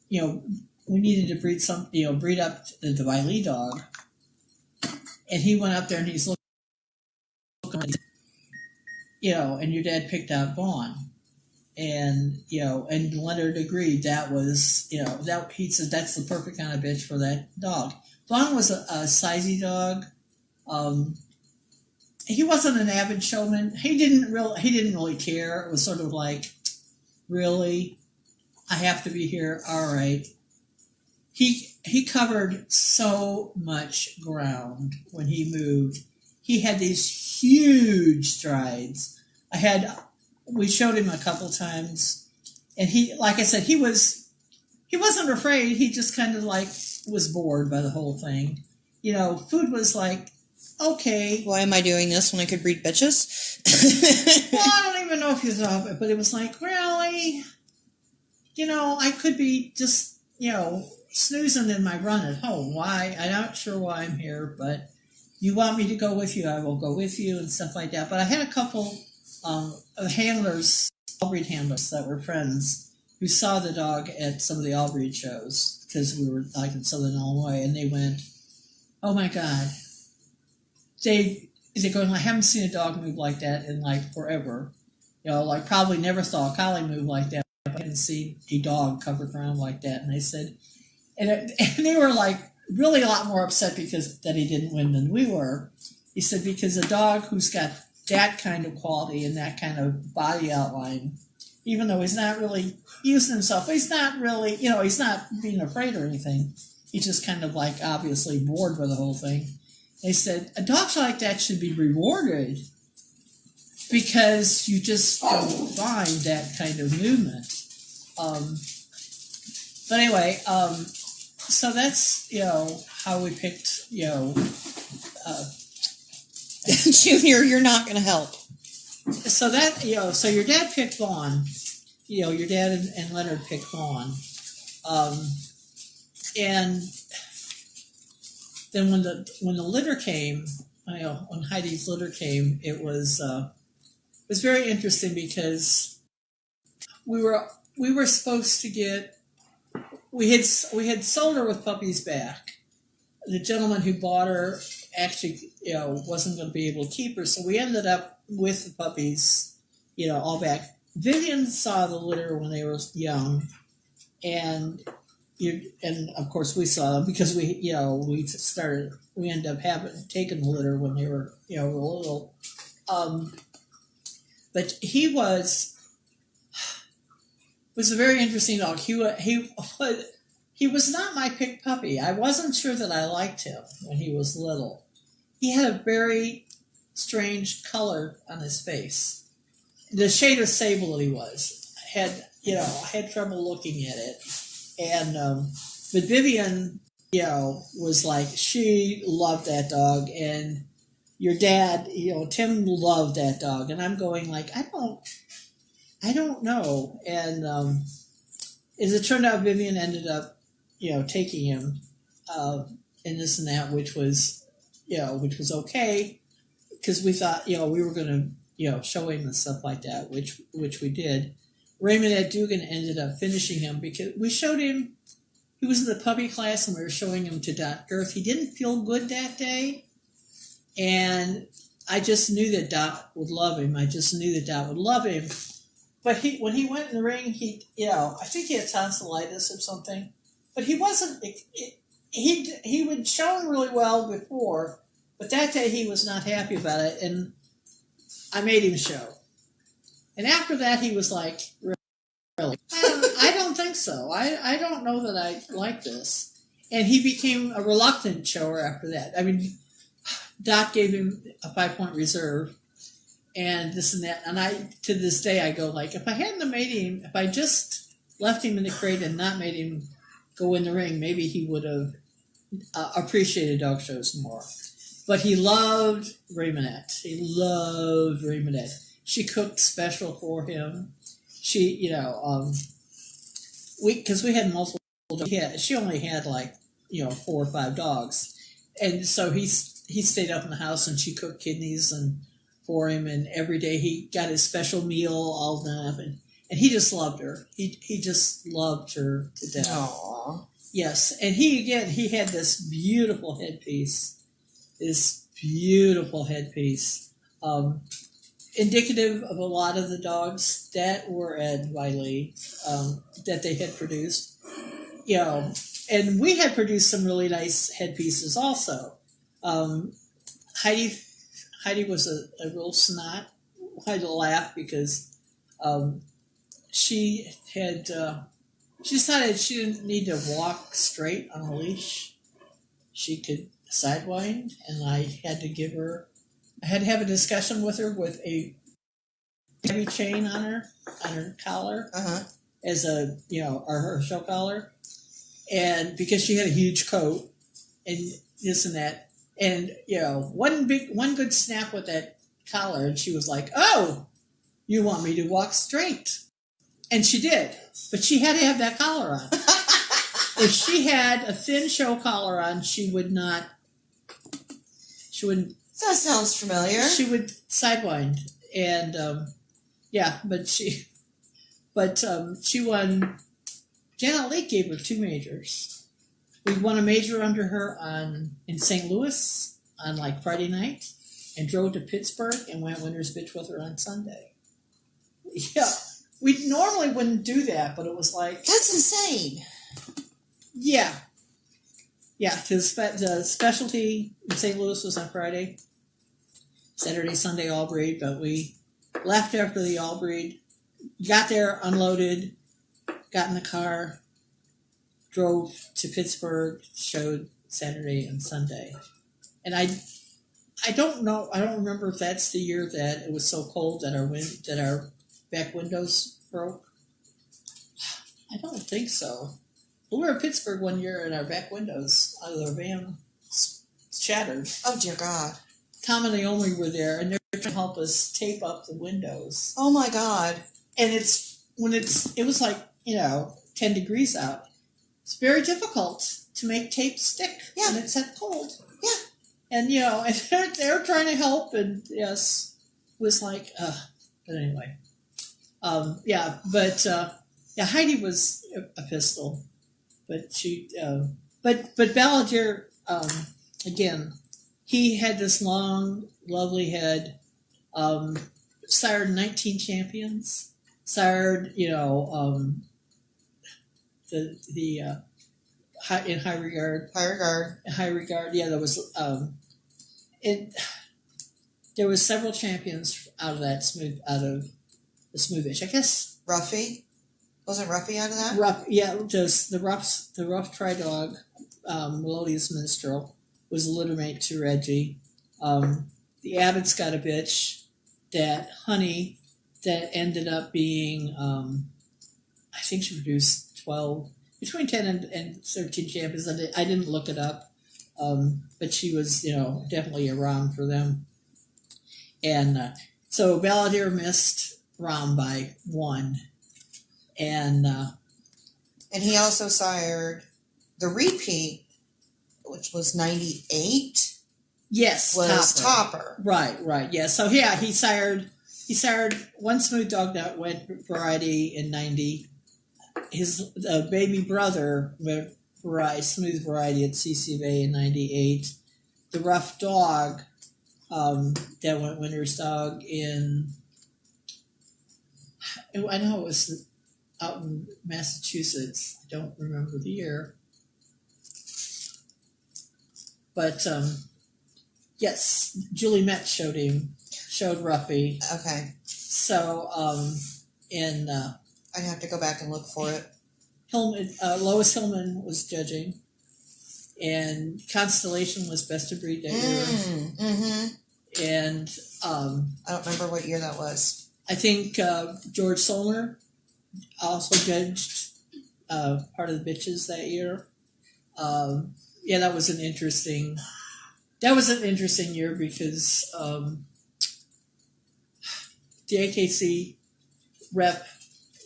we needed to breed up the Wiley dog. And he went up there and he's looking, and your dad picked out Vaughn. And, and Leonard agreed that was, he said that's the perfect kind of bitch for that dog. Vaughn was a sizey dog. He wasn't an avid showman. He didn't really care. It was sort of like, really, I have to be here. All right. He covered so much ground when he moved. He had these huge strides. We showed him a couple times, and he, like I said, he wasn't afraid. He just kind of like was bored by the whole thing. Food was like, okay. Why am I doing this when I could breed bitches? Well, I don't even know if he saw it, but it was like, really? I could be just, snoozing in my run at home. Why? I'm not sure why I'm here, but you want me to go with you, I will go with you and stuff like that. But I had a couple of handlers, all-breed handlers that were friends who saw the dog at some of the all-breed shows because we were like in Southern Illinois, and they went, oh my God. They're going, I haven't seen a dog move like that in like forever. Probably never saw a collie move like that. I hadn't seen a dog covered ground like that. And they said, and they were like really a lot more upset that he didn't win than we were. He said, because a dog who's got that kind of quality and that kind of body outline, even though he's not really using himself, he's not really, he's not being afraid or anything. He's just kind of like obviously bored by the whole thing. They said, a dog like that should be rewarded because you just don't find that kind of movement. But anyway, so that's, how we picked, Junior, you're not going to help. So that, so your dad picked Vaughn, your dad and Leonard picked Vaughn. And then when the litter came, when Heidi's litter came, it was very interesting because we were supposed to get, we had sold her with puppies back. The gentleman who bought her actually wasn't going to be able to keep her, so we ended up with the puppies all back. Vivian saw the litter when they were young, and of course we saw them because we ended up taking the litter when they were little. But he was a very interesting dog. He was not my pick puppy. I wasn't sure that I liked him when he was little. He had a very strange color on his face. The shade of sable that he was. I had trouble looking at it. And but Vivian, was like, she loved that dog, and your dad, Tim loved that dog, and I'm going like, I don't know. And as it turned out, Vivian ended up, taking him, and this and that, which was okay, because we thought, we were going to, show him and stuff like that, which we did. Raymond Dugan ended up finishing him because we showed him. He was in the puppy class, and we were showing him to Dot Girth. He didn't feel good that day, and I just knew that Dot would love him. But when he went in the ring, I think he had tonsillitis or something. But he wasn't. He would shown really well before, but that day he was not happy about it, and I made him show. And after that, he was like, really? I don't think so. I don't know that I like this. And he became a reluctant shower after that. I mean, Doc gave him a 5-point reserve, and this and that. And I, to this day, I go like, if I hadn't have made him, if I just left him in the crate and not made him go in the ring, maybe he would have appreciated dog shows more. But he loved Raymondette. He loved Raymondette. She cooked special for him. She, because we had multiple dogs. She only had 4 or 5 dogs. And so he stayed up in the house and she cooked kidneys for him. And every day he got his special meal all done. And he just loved her. He just loved her to death. Aww. Yes. And he had this beautiful headpiece. Indicative of a lot of the dogs that were at Wiley that they had produced. And we had produced some really nice headpieces also. Heidi was a real snot. I had to laugh because she decided she didn't need to walk straight on a leash. She could sidewind, and I had to have a discussion with her with a heavy chain on her collar as her show collar, and because she had a huge coat and this and that, and one good snap with that collar, and she was like, "Oh, you want me to walk straight?" And she did, but she had to have that collar on. If she had a thin show collar on, she wouldn't. That sounds familiar. She would sidewind, and but she won. Janet Lake gave her 2 majors. We won a major under her in St. Louis on Friday night, and drove to Pittsburgh and went winner's bitch with her on Sunday. Yeah, we normally wouldn't do that, but it was that's insane. Yeah. Yeah, because the specialty in St. Louis was on Friday. Saturday, Sunday, all breed, but we left after the all breed, got there, unloaded, got in the car, drove to Pittsburgh, showed Saturday and Sunday. And I don't know, I don't remember if that's the year that it was so cold that our back windows broke. I don't think so. We were in Pittsburgh one year and our back windows out of the van shattered. Oh, dear God. Tom and Naomi were there, and they're trying to help us tape up the windows. Oh, my God. And it was 10 degrees out. It's very difficult to make tape stick when it's that cold. Yeah. And, and they're trying to help, and yes, it was but anyway. Heidi was a pistol. But she, but Balladeer, again, he had this long, lovely head, sired 19 champions, sired, in high regard. High regard, yeah, there was, there was several champions out of the smooth-ish, I guess. Ruffy? Wasn't Ruffy out of that? The rough tri-dog, Melodious Minstrel, was a littermate to Reggie. The Abbott's got a bitch, that Honey, that ended up being, I think she produced between 10 and 13 champions. I didn't look it up, but she was, definitely a Rom for them. And so Balladeer missed Rom by 1. And he also sired the repeat, which was 98. Yes, was Topper. Right. Yeah. So yeah, he sired one smooth dog that went variety in 90. His baby brother went smooth variety at CCBA in 98. The rough dog that went winner's dog in. I know it was out in Massachusetts. I don't remember the year. But, yes, Julie Metz showed Ruffy. Okay. So, I'd have to go back and look for it. Lois Hillman was judging. And Constellation was best of breed that year. Mm-hmm. and I don't remember what year that was. I think George Solner also judged part of the bitches that year. Yeah, that was an interesting year because the AKC rep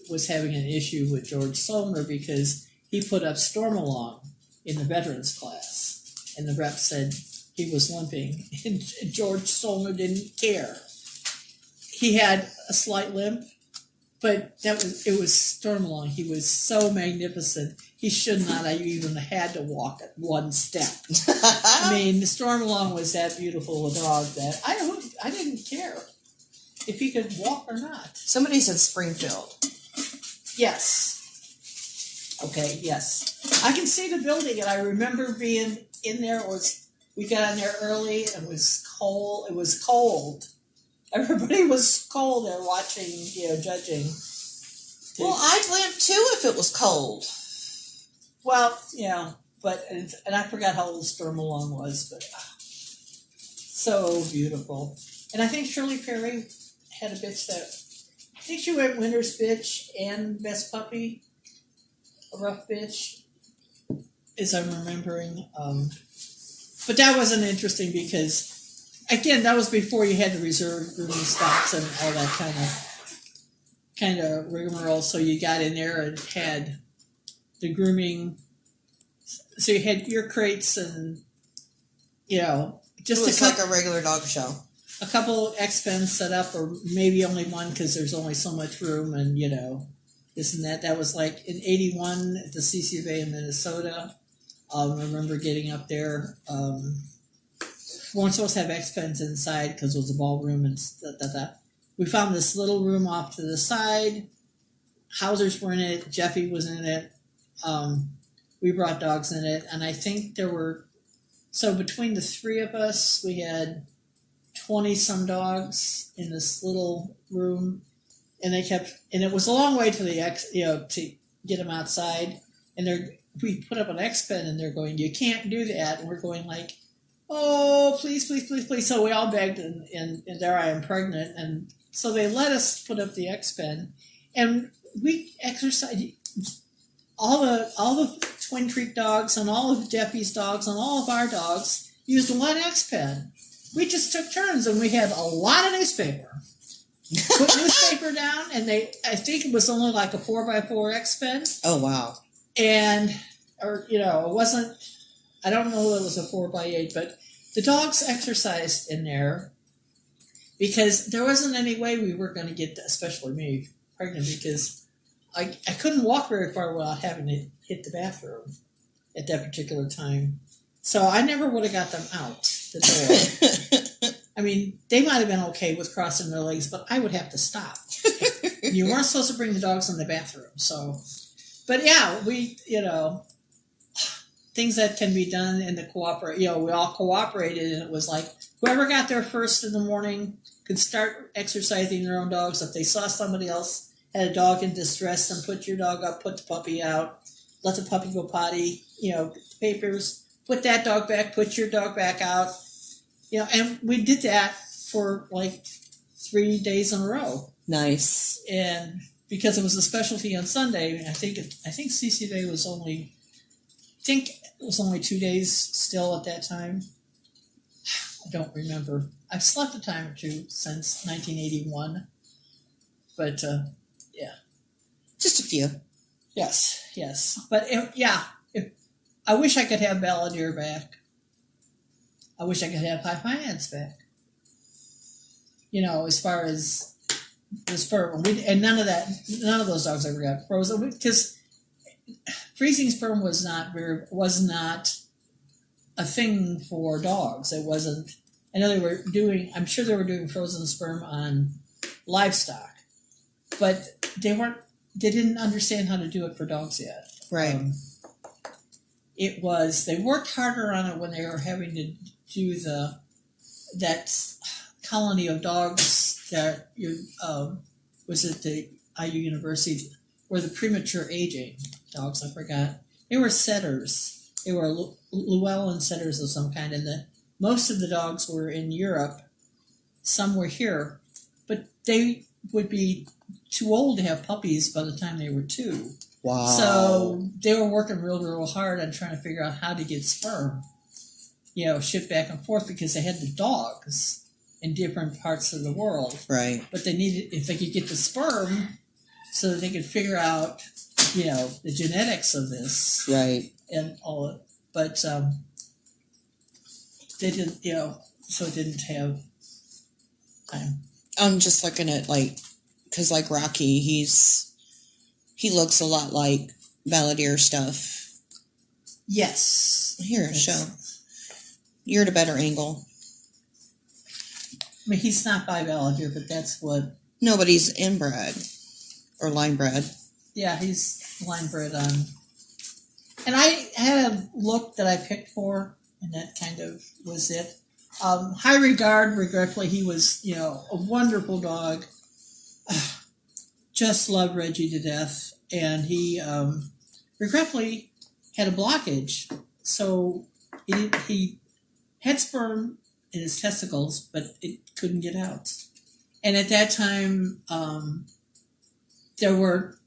was having an issue with George Solner because he put up Stormalong in the veterans class, and the rep said he was limping, and George Solner didn't care. He had a slight limp, but it was Stormalong. He was so magnificent. He should not have even had to walk at one step. I mean, the Stormalong was that beautiful a dog that I didn't care if he could walk or not. Somebody said Springfield. Yes. Okay, yes. I can see the building, and I remember being in there. We got in there early, and it was cold. It was cold. Everybody was cold there watching, judging. Well, I'd lamp too if it was cold. Well, yeah, but and I forgot how old Stormalong was, but so beautiful. And I think Shirley Perry had a bitch that I think she went winner's bitch and best puppy, a rough bitch, as I'm remembering. But that wasn't interesting because, again, that was before you had the reserve grooming stocks and all that kind of rigmarole. So you got in there and had the grooming. So you had your crates and, just it was like a regular dog show. A couple X-Pens set up, or maybe only one because there's only so much room, and this and that. That was like in '81 at the CCFA in Minnesota. I remember getting up there. We weren't supposed to have X-Pens inside because it was a ballroom and that. We found this little room off to the side. Hausers were in it. Jeffy was in it. We brought dogs in it, and I think so between the three of us, we had 20-some dogs in this little room, and and it was a long way to to get them outside, and we put up an X-Pen, and they're going, you can't do that, and we're going like, oh, please, please, please, please. So we all begged, and there I am pregnant, and so they let us put up the X-Pen, and we exercised. All the Twin Creek dogs and all of Jeffy's dogs and all of our dogs used one X-Pen. We just took turns, and we had a lot of newspaper. Put newspaper down, and I think it was only like a 4x4 X-Pen. Oh, wow. And, it wasn't, I don't know that it was a 4x8, but the dogs exercised in there because there wasn't any way we were going to get, especially me, pregnant, because I couldn't walk very far without having to hit the bathroom at that particular time. So I never would have got them out the door. I mean, they might have been okay with crossing their legs, but I would have to stop. You weren't supposed to bring the dogs in the bathroom. So, but yeah, we, things that can be done in the we all cooperated, and it was like whoever got there first in the morning could start exercising their own dogs. If they saw somebody else had a dog in distress, then put your dog up, put the puppy out, let the puppy go potty, papers, put that dog back, put your dog back out, and we did that for like 3 days in a row. Nice. And because it was a specialty on Sunday, I think CCA was only 2 days still at that time. I don't remember. I've slept a time or two since 1981, but yeah, just a few. Yes, but I wish I could have Balladeer back. I wish I could have High Finance back. As far as this sperm, and none of those dogs ever got frozen because freezing sperm was not a thing for dogs. It wasn't. I know I'm sure they were doing frozen sperm on livestock, but they didn't understand how to do it for dogs yet. Right. They worked harder on it when they were having to do that colony of dogs that was at the IU University, were the premature aging dogs. I forgot. They were setters. They were Llewellyn setters of some kind, and most of the dogs were in Europe, some were here, but they would be too old to have puppies by the time they were 2. Wow. So they were working real hard on trying to figure out how to get sperm, shipped back and forth because they had the dogs in different parts of the world. Right. But they needed, if they could get the sperm so that they could figure out, the genetics of this. Right. And all of it. But they didn't, so it didn't have time. I'm just looking at because Rocky, he looks a lot like Balladeer stuff. Yes. Here, show. You're at a better angle. I mean, he's not by Balladeer, but that's what. No, but he's inbred or line bred. Yeah, he's line bred on. And I had a look that I picked for, and that kind of was it. High Regard, regretfully, he was, a wonderful dog. Just loved Reggie to death. And he, regretfully, had a blockage. So he had sperm in his testicles, but it couldn't get out. And at that time, the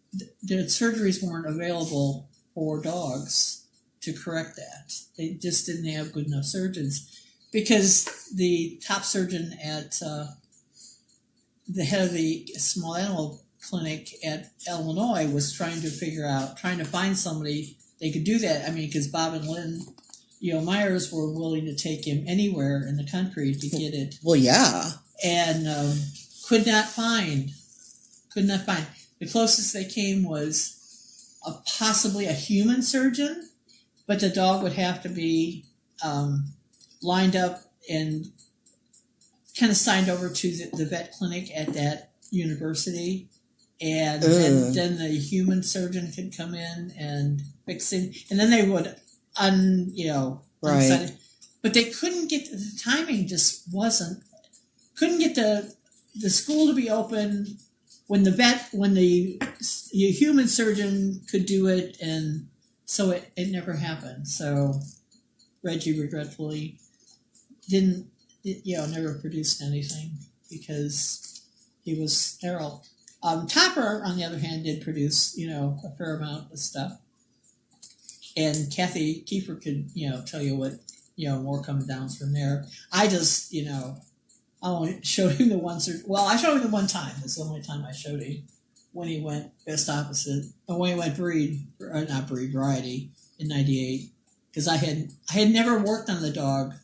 surgeries weren't available for dogs to correct that. They just didn't have good enough surgeons because the top surgeon at the head of the small animal clinic at Illinois was trying to find somebody they could do that. I mean, because Bob and Lynn, Myers were willing to take him anywhere in the country to get it. Well, yeah. And could not find. The closest they came was possibly a human surgeon, but the dog would have to be lined up and kind of signed over to the vet clinic at that university. And then the human surgeon could come in and fix him. And then they would right. But they couldn't get, the timing just couldn't get the school to be open when the human surgeon could do it, and so it never happened. So Reggie regretfully never produced anything because he was sterile. Topper, on the other hand, did produce, a fair amount of stuff. And Kathy Kiefer could, tell you what, more coming down from there. I just, I only showed him the one I showed him the one time. It's the only time I showed him, when he went best opposite, or when he went variety in '98. Because I had never worked on the dog.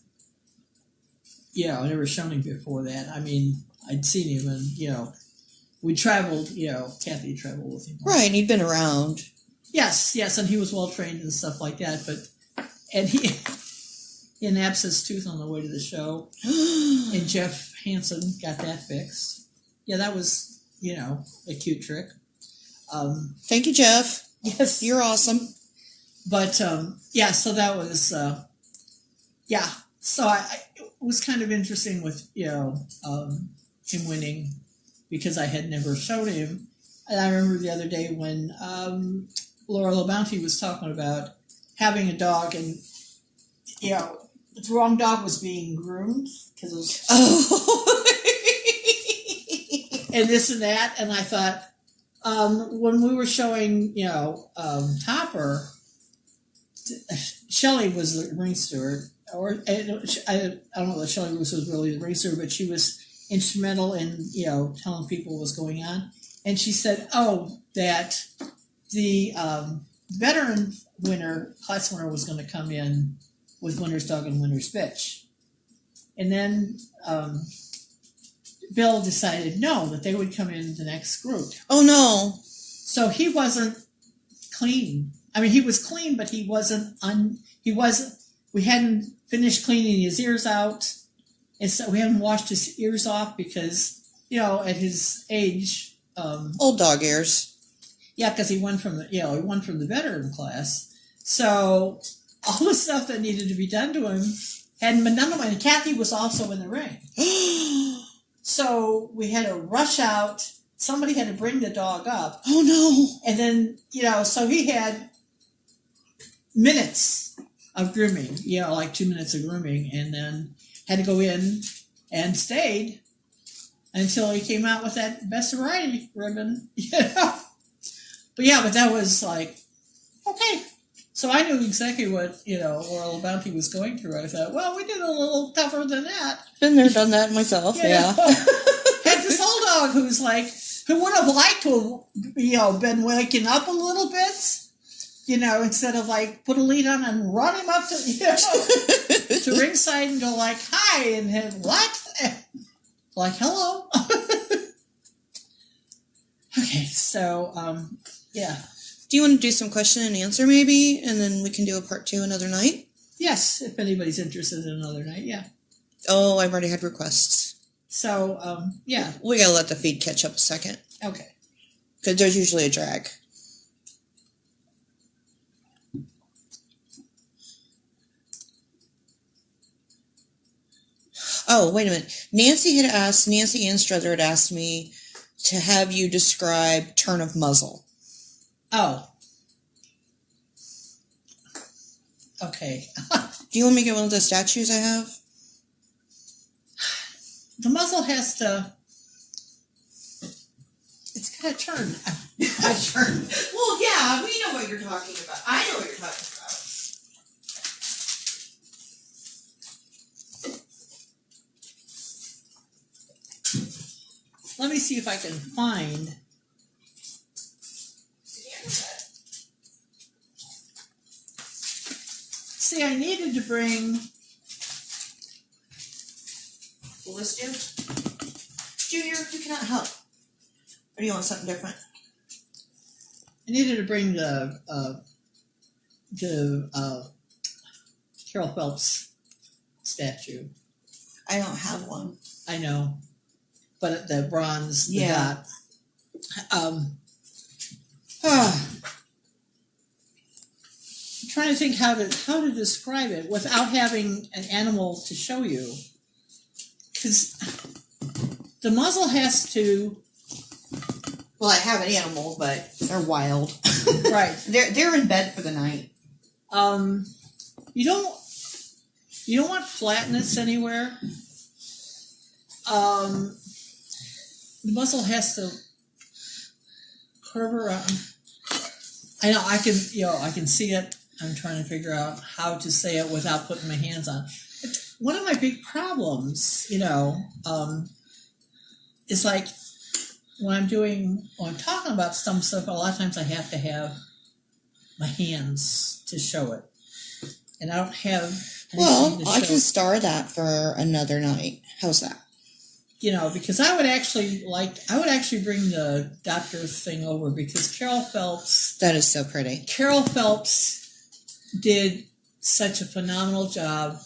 I never shown him before that. I mean, I'd seen him, and we traveled. Kathy traveled with him. Right, and he'd been around. Yes, and he was well trained and stuff like that. And he had an abscess tooth on the way to the show, and Jeff Hansen got that fixed. Yeah, that was a cute trick. Thank you, Jeff. Yes, you're awesome. But so that was So it was kind of interesting with him winning because I had never showed him, and I remember the other day when Laura LaBounty was talking about having a dog, and the wrong dog was being groomed because it was and this and that, and I thought when we were showing Topper, Shelley was the ring steward, or I don't know that Shelley was really the ring steward, but she was instrumental in telling people what was going on, and she said, that the veteran class winner was going to come in with Winner's Dog and Winner's Bitch. And then Bill decided that they would come in the next group. Oh, no. So he wasn't clean. I mean, he was clean, but he wasn't, we hadn't finished cleaning his ears out. And so we hadn't washed his ears off because, at his age. Old dog ears. Yeah, because he won from the veteran class. So all the stuff that needed to be done to him hadn't been done to him. And Kathy was also in the ring. So we had to rush out. Somebody had to bring the dog up. Oh, no. And then, so he had minutes of grooming, like 2 minutes of grooming, and then had to go in and stayed until he came out with that best variety ribbon. But that was like, okay. So I knew exactly what, Royal Bounty was going through. I thought, well, we did a little tougher than that. Been there, done that myself, yeah. Had this old dog who would have liked to have, been waking up a little bit, instead of like put a lead on and run him up to, to ringside and go like, hi, and have what? Like, hello. Okay, so, yeah. Do you want to do some question and answer maybe, and then we can do a part 2 another night? Yes, if anybody's interested in another night, yeah. Oh, I've already had requests. So, yeah. We gotta let the feed catch up a second. Okay. Because there's usually a drag. Oh, wait a minute. Nancy Anstruther had asked me to have you describe turn of muzzle. Oh. Okay. Do you want me to get one of the statues I have? The muzzle has to... It's got to turn. I turn. Well, yeah, we know what you're talking about. I know what you're talking about. Let me see if I can find... See, I needed to bring... Will this do? Junior, you cannot help. Or do you want something different? I needed to bring the Carol Phelps statue. I don't have one. I know, but the bronze, the Yeah. dot. I'm trying to think how to describe it without having an animal to show you, because the muzzle has to. Well, I have an animal, but they're wild. Right. They're in bed for the night. You don't want flatness anywhere. The muzzle has to curve around. I know I can see it. I'm trying to figure out how to say it without putting my hands on. One of my big problems, is like when I'm talking about some stuff, a lot of times I have to have my hands to show it. And I don't have Well, I can star that for another night. How's that? Because I would actually bring the doctor thing over, because Carol Phelps. That is so pretty. Carol Phelps did such a phenomenal job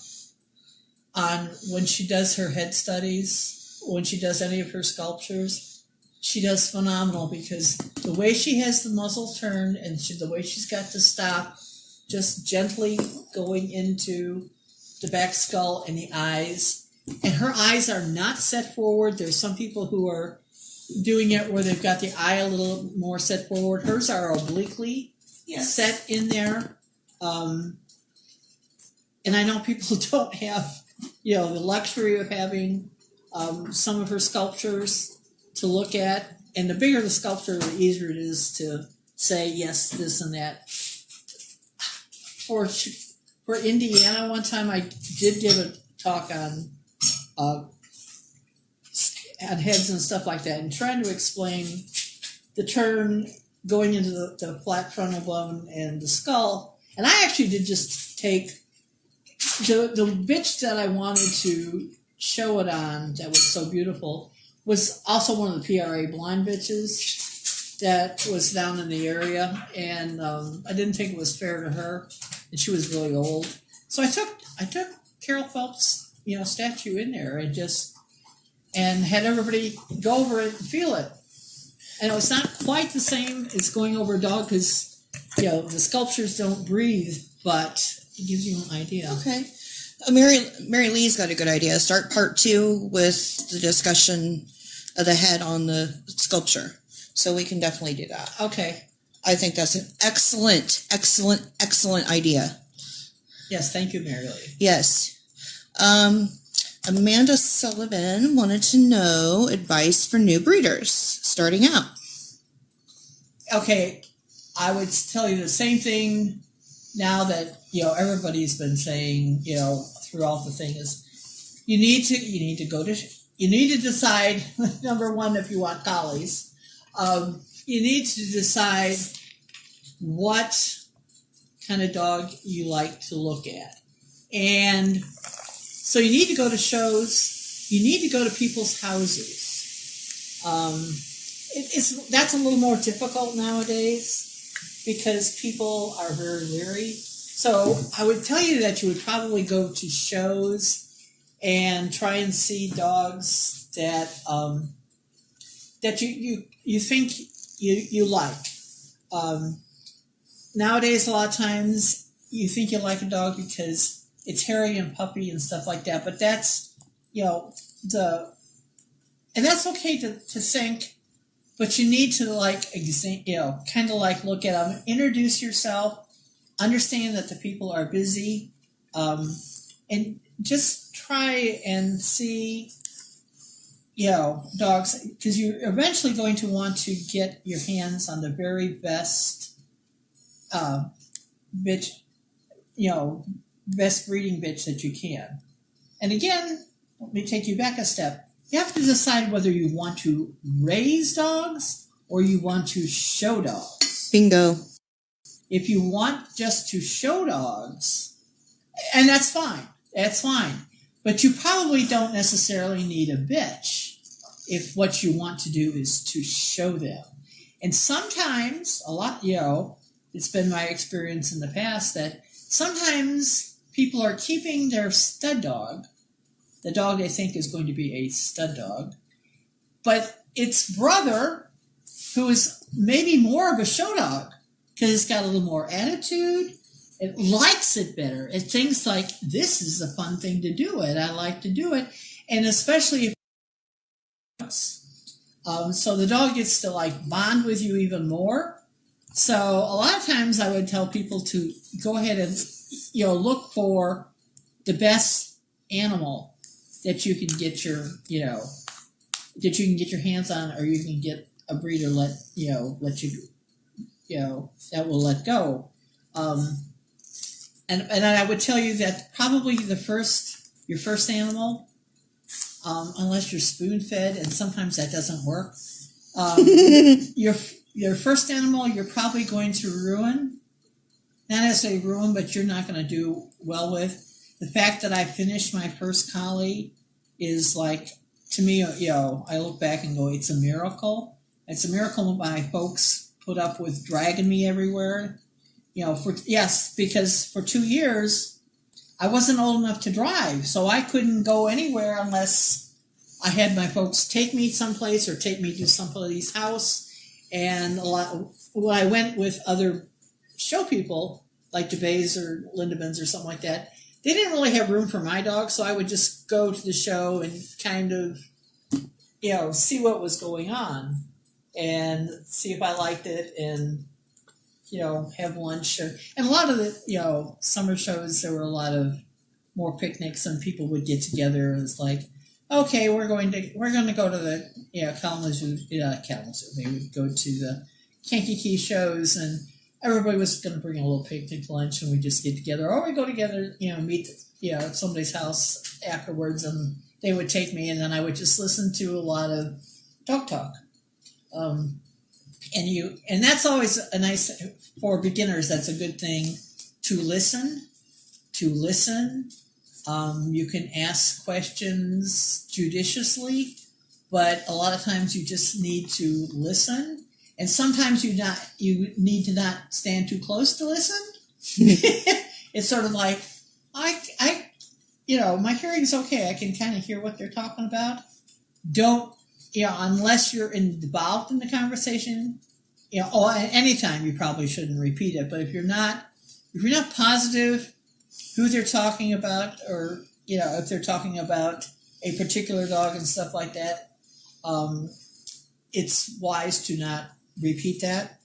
on when she does her head studies, when she does any of her sculptures. She does phenomenal, because the way she has the muzzle turned and the way she's got to stop just gently going into the back skull and the eyes. And her eyes are not set forward. There's some people who are doing it where they've got the eye a little more set forward. Hers are obliquely set in there. And I know people don't have, the luxury of having some of her sculptures to look at. And the bigger the sculpture, the easier it is to say, yes, this and that. For Indiana, one time I did give a talk on heads and stuff like that, and trying to explain the turn going into the flat frontal bone and the skull. And I actually did just take the bitch that I wanted to show it on, that was so beautiful, was also one of the PRA blind bitches that was down in the area, and I didn't think it was fair to her, and she was really old. So I took Carol Phelps, statue in there, and had everybody go over it and feel it. And it was not quite the same as going over a dog, because the sculptures don't breathe, but it gives you an idea. Okay. Mary Lee's got a good idea. Start part 2 with the discussion of the head on the sculpture. So we can definitely do that. Okay. I think that's an excellent idea. Yes, thank you, Mary Lee. Yes. Amanda Sullivan wanted to know advice for new breeders starting out. Okay, I would tell you the same thing now that everybody's been saying throughout the thing is you need to decide number one if you want collies. You need to decide what kind of dog you like to look at, and so you need to go to shows. You need to go to people's houses. That's a little more difficult nowadays because people are very leery. So I would tell you that you would probably go to shows and try and see dogs that you think you like. Nowadays, a lot of times you think you like a dog because it's hairy and puppy and stuff like that. But that's and that's okay to think. But you need to kind of look at them, introduce yourself, understand that the people are busy, and just try and see, dogs, because you're eventually going to want to get your hands on the very best bitch, best breeding bitch that you can. And again, let me take you back a step. You have to decide whether you want to raise dogs or you want to show dogs. Bingo. If you want just to show dogs, and that's fine. But you probably don't necessarily need a bitch if what you want to do is to show them. And sometimes, it's been my experience in the past that sometimes people are keeping their stud dog, the dog they think is going to be a stud dog, but its brother, who is maybe more of a show dog, because it's got a little more attitude, it likes it better. It thinks like, this is a fun thing to do it. I like to do it. And especially if so the dog gets to bond with you even more. So a lot of times I would tell people to go ahead and look for the best animal that you can get your hands on, or you can get a breeder that will let go. And I would tell you that probably your first animal, unless you're spoon fed, and sometimes that doesn't work. Your first animal, you're probably going to ruin, not necessarily ruin, but you're not going to do well with. The fact that I finished my first collie is to me, I look back and go, it's a miracle. It's a miracle my folks put up with dragging me everywhere. Because for 2 years, I wasn't old enough to drive, so I couldn't go anywhere unless I had my folks take me someplace or take me to somebody's house. And when I went with other show people, like DeBay's or Lindemans or something like that, they didn't really have room for my dog, so I would just go to the show and kind of, see what was going on and see if I liked it and, have lunch. And a lot of the, summer shows, there were a lot of more picnics and people would get together. And it's like, okay, we're going to go to the, Kalamazoo, Kalamazoo. They would go to the Kankakee shows, and everybody was going to bring a little picnic lunch, and we just get together, or we go together, meet, at somebody's house afterwards, and they would take me, and then I would just listen to a lot of dog talk. And that's always a nice, for beginners, that's a good thing to listen. You can ask questions judiciously, but a lot of times you just need to listen. And sometimes you need to not stand too close to listen. It's sort of like, my hearing's okay. I can kind of hear what they're talking about. Don't, unless you're involved in the conversation, anytime you probably shouldn't repeat it. But if you're not positive who they're talking about, or, if they're talking about a particular dog and stuff like that, it's wise to not repeat that,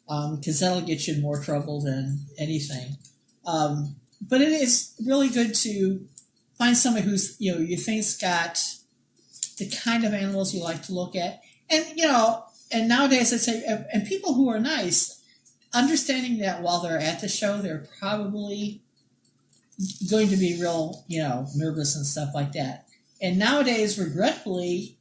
because that'll get you in more trouble than anything. But it is really good to find somebody who's, you think's got the kind of animals you like to look at. And, and nowadays I say, and people who are nice, understanding that while they're at the show, they're probably going to be real, nervous and stuff like that. And nowadays, regretfully,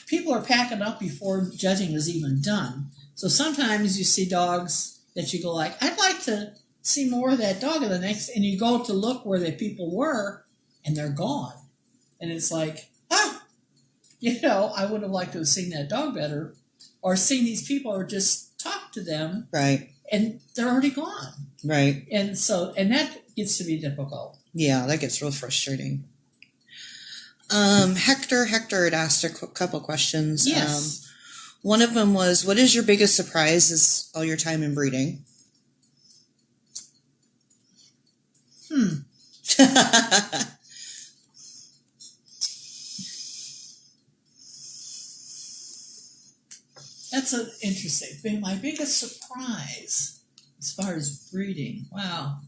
people are packing up before judging is even done. So sometimes you see dogs that you go like, I'd like to see more of that dog in the next, and you go to look where the people were, and they're gone. And it's like, I would have liked to have seen that dog better, or seen these people or just talk to them. Right. And they're already gone. Right. And that gets to be difficult. Yeah, that gets real frustrating. Hector had asked a couple questions. Yes. One of them was, what is your biggest surprise is all your time in breeding? That's interesting. My biggest surprise as far as breeding. Wow.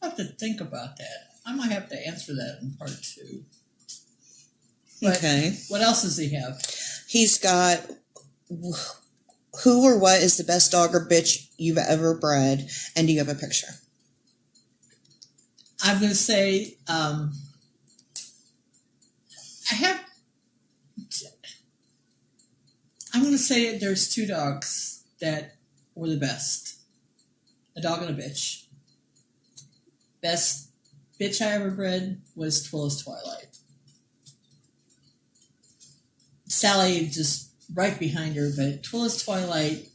I have to think about that. I might have to answer that in part 2. But okay. What else does he have? He's got, who or what is the best dog or bitch you've ever bred, and do you have a picture? I'm going to say, I'm going to say there's 2 dogs that were the best. A dog and a bitch. Best bitch I ever bred was Twilla's Twilight. Sally just right behind her, but Twilla's Twilight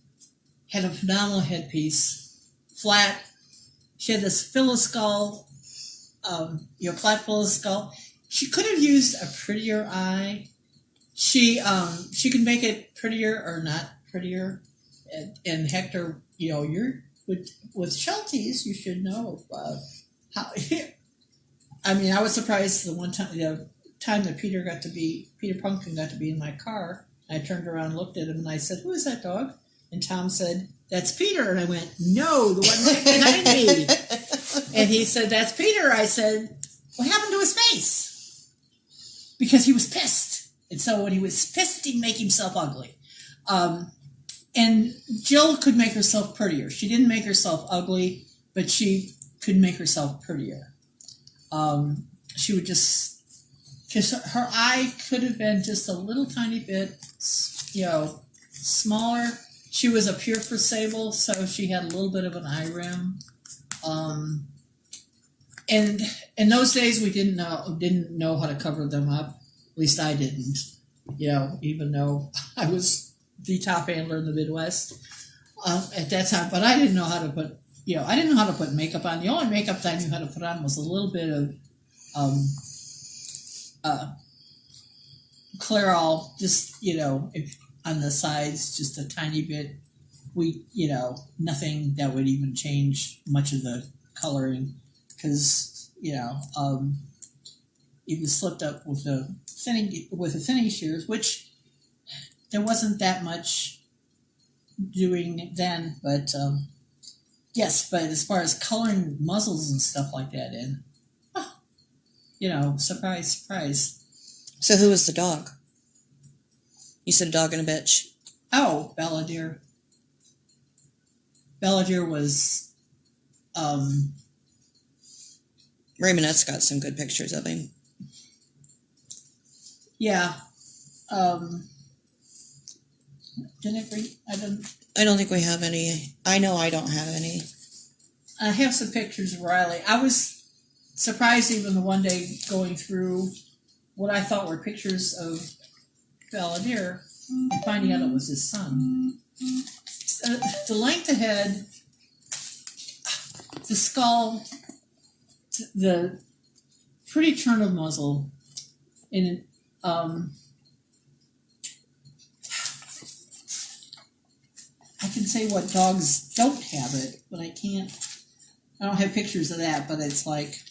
had a phenomenal headpiece, flat. She had this filler skull, flat filler skull. She could have used a prettier eye. She could make it prettier or not prettier. And Hector, you're with Shelties, you should know how. I mean, I was surprised the time that Peter Pumpkin got to be in my car. I turned around and looked at him and I said, "Who is that dog?" And Tom said, "That's Peter." And I went, "No, the one right behind me." And he said, "That's Peter." I said, "What happened to his face?" Because he was pissed. And so when he was pissed, he'd make himself ugly. And Jill could make herself prettier. She didn't make herself ugly, but she could make herself prettier. She would just, because her eye could have been just a little tiny bit, smaller. She was a pure for sable, so she had a little bit of an eye rim. And in those days, we didn't know how to cover them up. At least I didn't. Even though I was the top handler in the Midwest at that time, but I didn't know how to put. I didn't know how to put makeup on. The only makeup that I knew how to put on was a little bit of Clairol, just, on the sides, just a tiny bit. Nothing that would even change much of the coloring, because, it was slipped up with the thinning shears, which there wasn't that much doing then, but yes, but as far as coloring muzzles and stuff like that in, surprise, surprise. So who was the dog? You said a dog and a bitch. Oh, Balladeer. Balladeer was, Raymondette's got some good pictures of him. Yeah. I don't think we have any. I know I don't have any. I have some pictures of Riley. I was surprised even the one day going through what I thought were pictures of Balladeer and finding out it was his son. The length of head, the skull, the pretty turn of muzzle, and I can say what dogs don't have it, but I can't. I don't have pictures of that, but it's like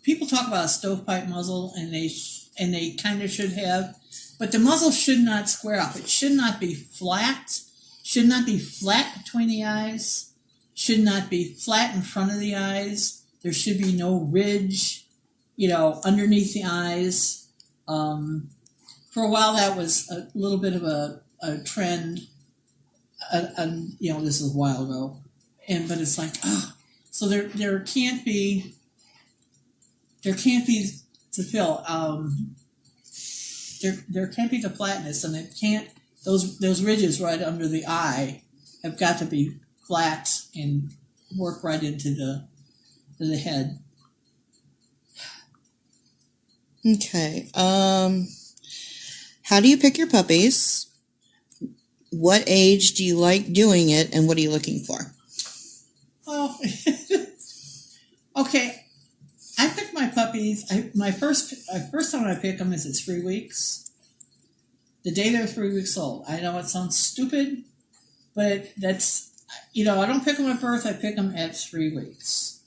people talk about a stovepipe muzzle, and they kind of should have, but the muzzle should not square up. It should not be flat. should not be flat between the eyes, should not be flat in front of the eyes. There should be no ridge, underneath the eyes. For a while, that was a little bit of a trend. This is a while ago, but it's like, so there can't be to fill. There can't be the flatness, and it can't. Those ridges right under the eye have got to be flat and work right into the head. Okay. How do you pick your puppies? What age do you like doing it, and what are you looking for? Oh, okay. I pick my puppies. My first time I pick them is at 3 weeks. The day they're 3 weeks old. I know it sounds stupid, but that's, I don't pick them at birth. I pick them at 3 weeks.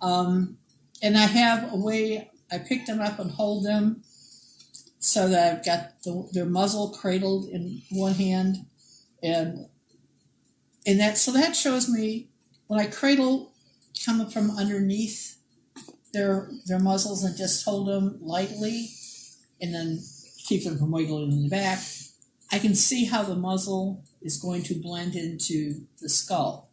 And I have a way I pick them up and hold them so that I've got their muzzle cradled in one hand, and that shows me when I cradle come from underneath their muzzles and just hold them lightly, and then keep them from wiggling in the back. I can see how the muzzle is going to blend into the skull.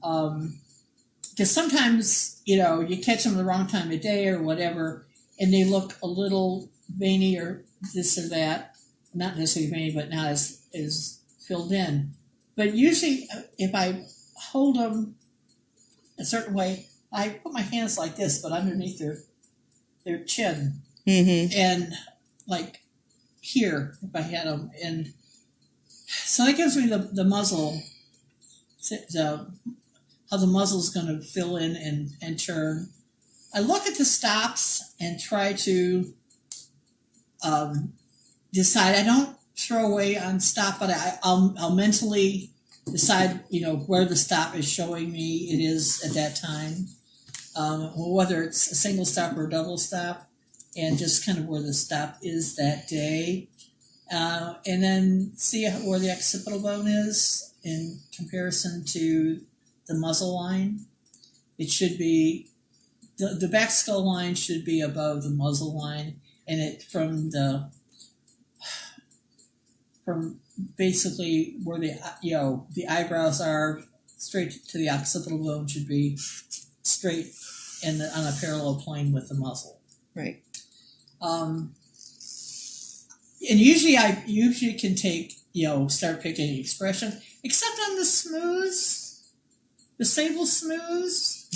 Because sometimes, you catch them the wrong time of day or whatever, and they look a little veiny or this or that. Not necessarily veiny, but not as filled in. But usually, if I hold them a certain way, I put my hands like this, but underneath their chin. Mm-hmm. And like here, if I had them. And so that gives me the muzzle, how the muzzle's going to fill in and turn. I look at the stops and try to decide. I don't throw away on stop, but I'll mentally decide, where the stop is showing me it is at that time, whether it's a single stop or a double stop, and just kind of where the stop is that day, and then see where the occipital bone is in comparison to the muzzle line. It should be the back skull line should be above the muzzle line, and it from basically where the eyebrows are straight to the occipital bone should be straight and on a parallel plane with the muzzle. Right. And usually I can take start picking expression, except on the smooths, the sable smooths,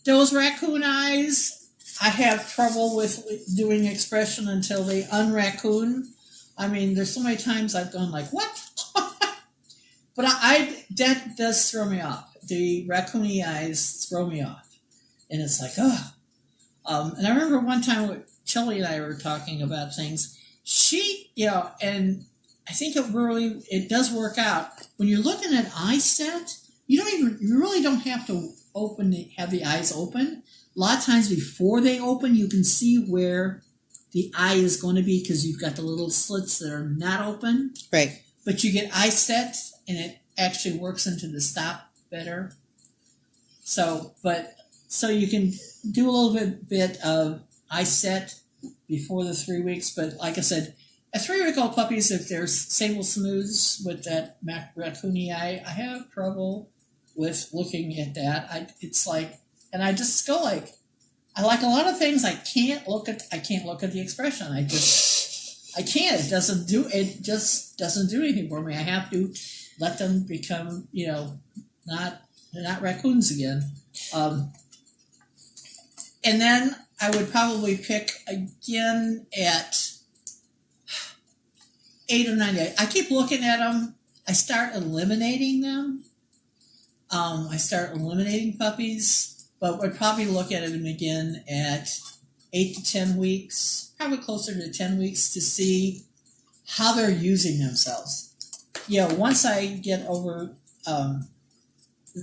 those raccoon eyes. I have trouble with doing expression until they unraccoon. I mean, there's so many times I've gone like, what? But that does throw me off. The raccoony eyes throw me off. And it's like, and I remember one time Chili and I were talking about things. She, and I think it does work out. When you're looking at eye set, you really don't have to have the eyes open. A lot of times before they open, you can see where the eye is going to be because you've got the little slits that are not open. Right. But you get eye set, and it actually works into the stop better. So you can do a little bit of eye set before the 3 weeks. But like I said, at 3-week-old puppies, if there's sable smooths with that raccoony eye, I have trouble with looking at that. It's like, and I just go like, I like a lot of things. I can't look at the expression. I can't. It just doesn't do anything for me. I have to let them become, they're not raccoons again. And then I would probably pick again at 8 or 9 days. I keep looking at them. I start eliminating them. I start eliminating puppies. But we'd probably look at them again at 8 to 10 weeks, probably closer to 10 weeks, to see how they're using themselves. Once I get over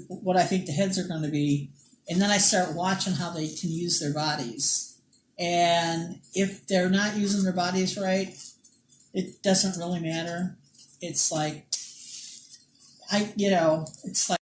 what I think the heads are going to be, and then I start watching how they can use their bodies. And if they're not using their bodies right, it doesn't really matter. It's like, it's like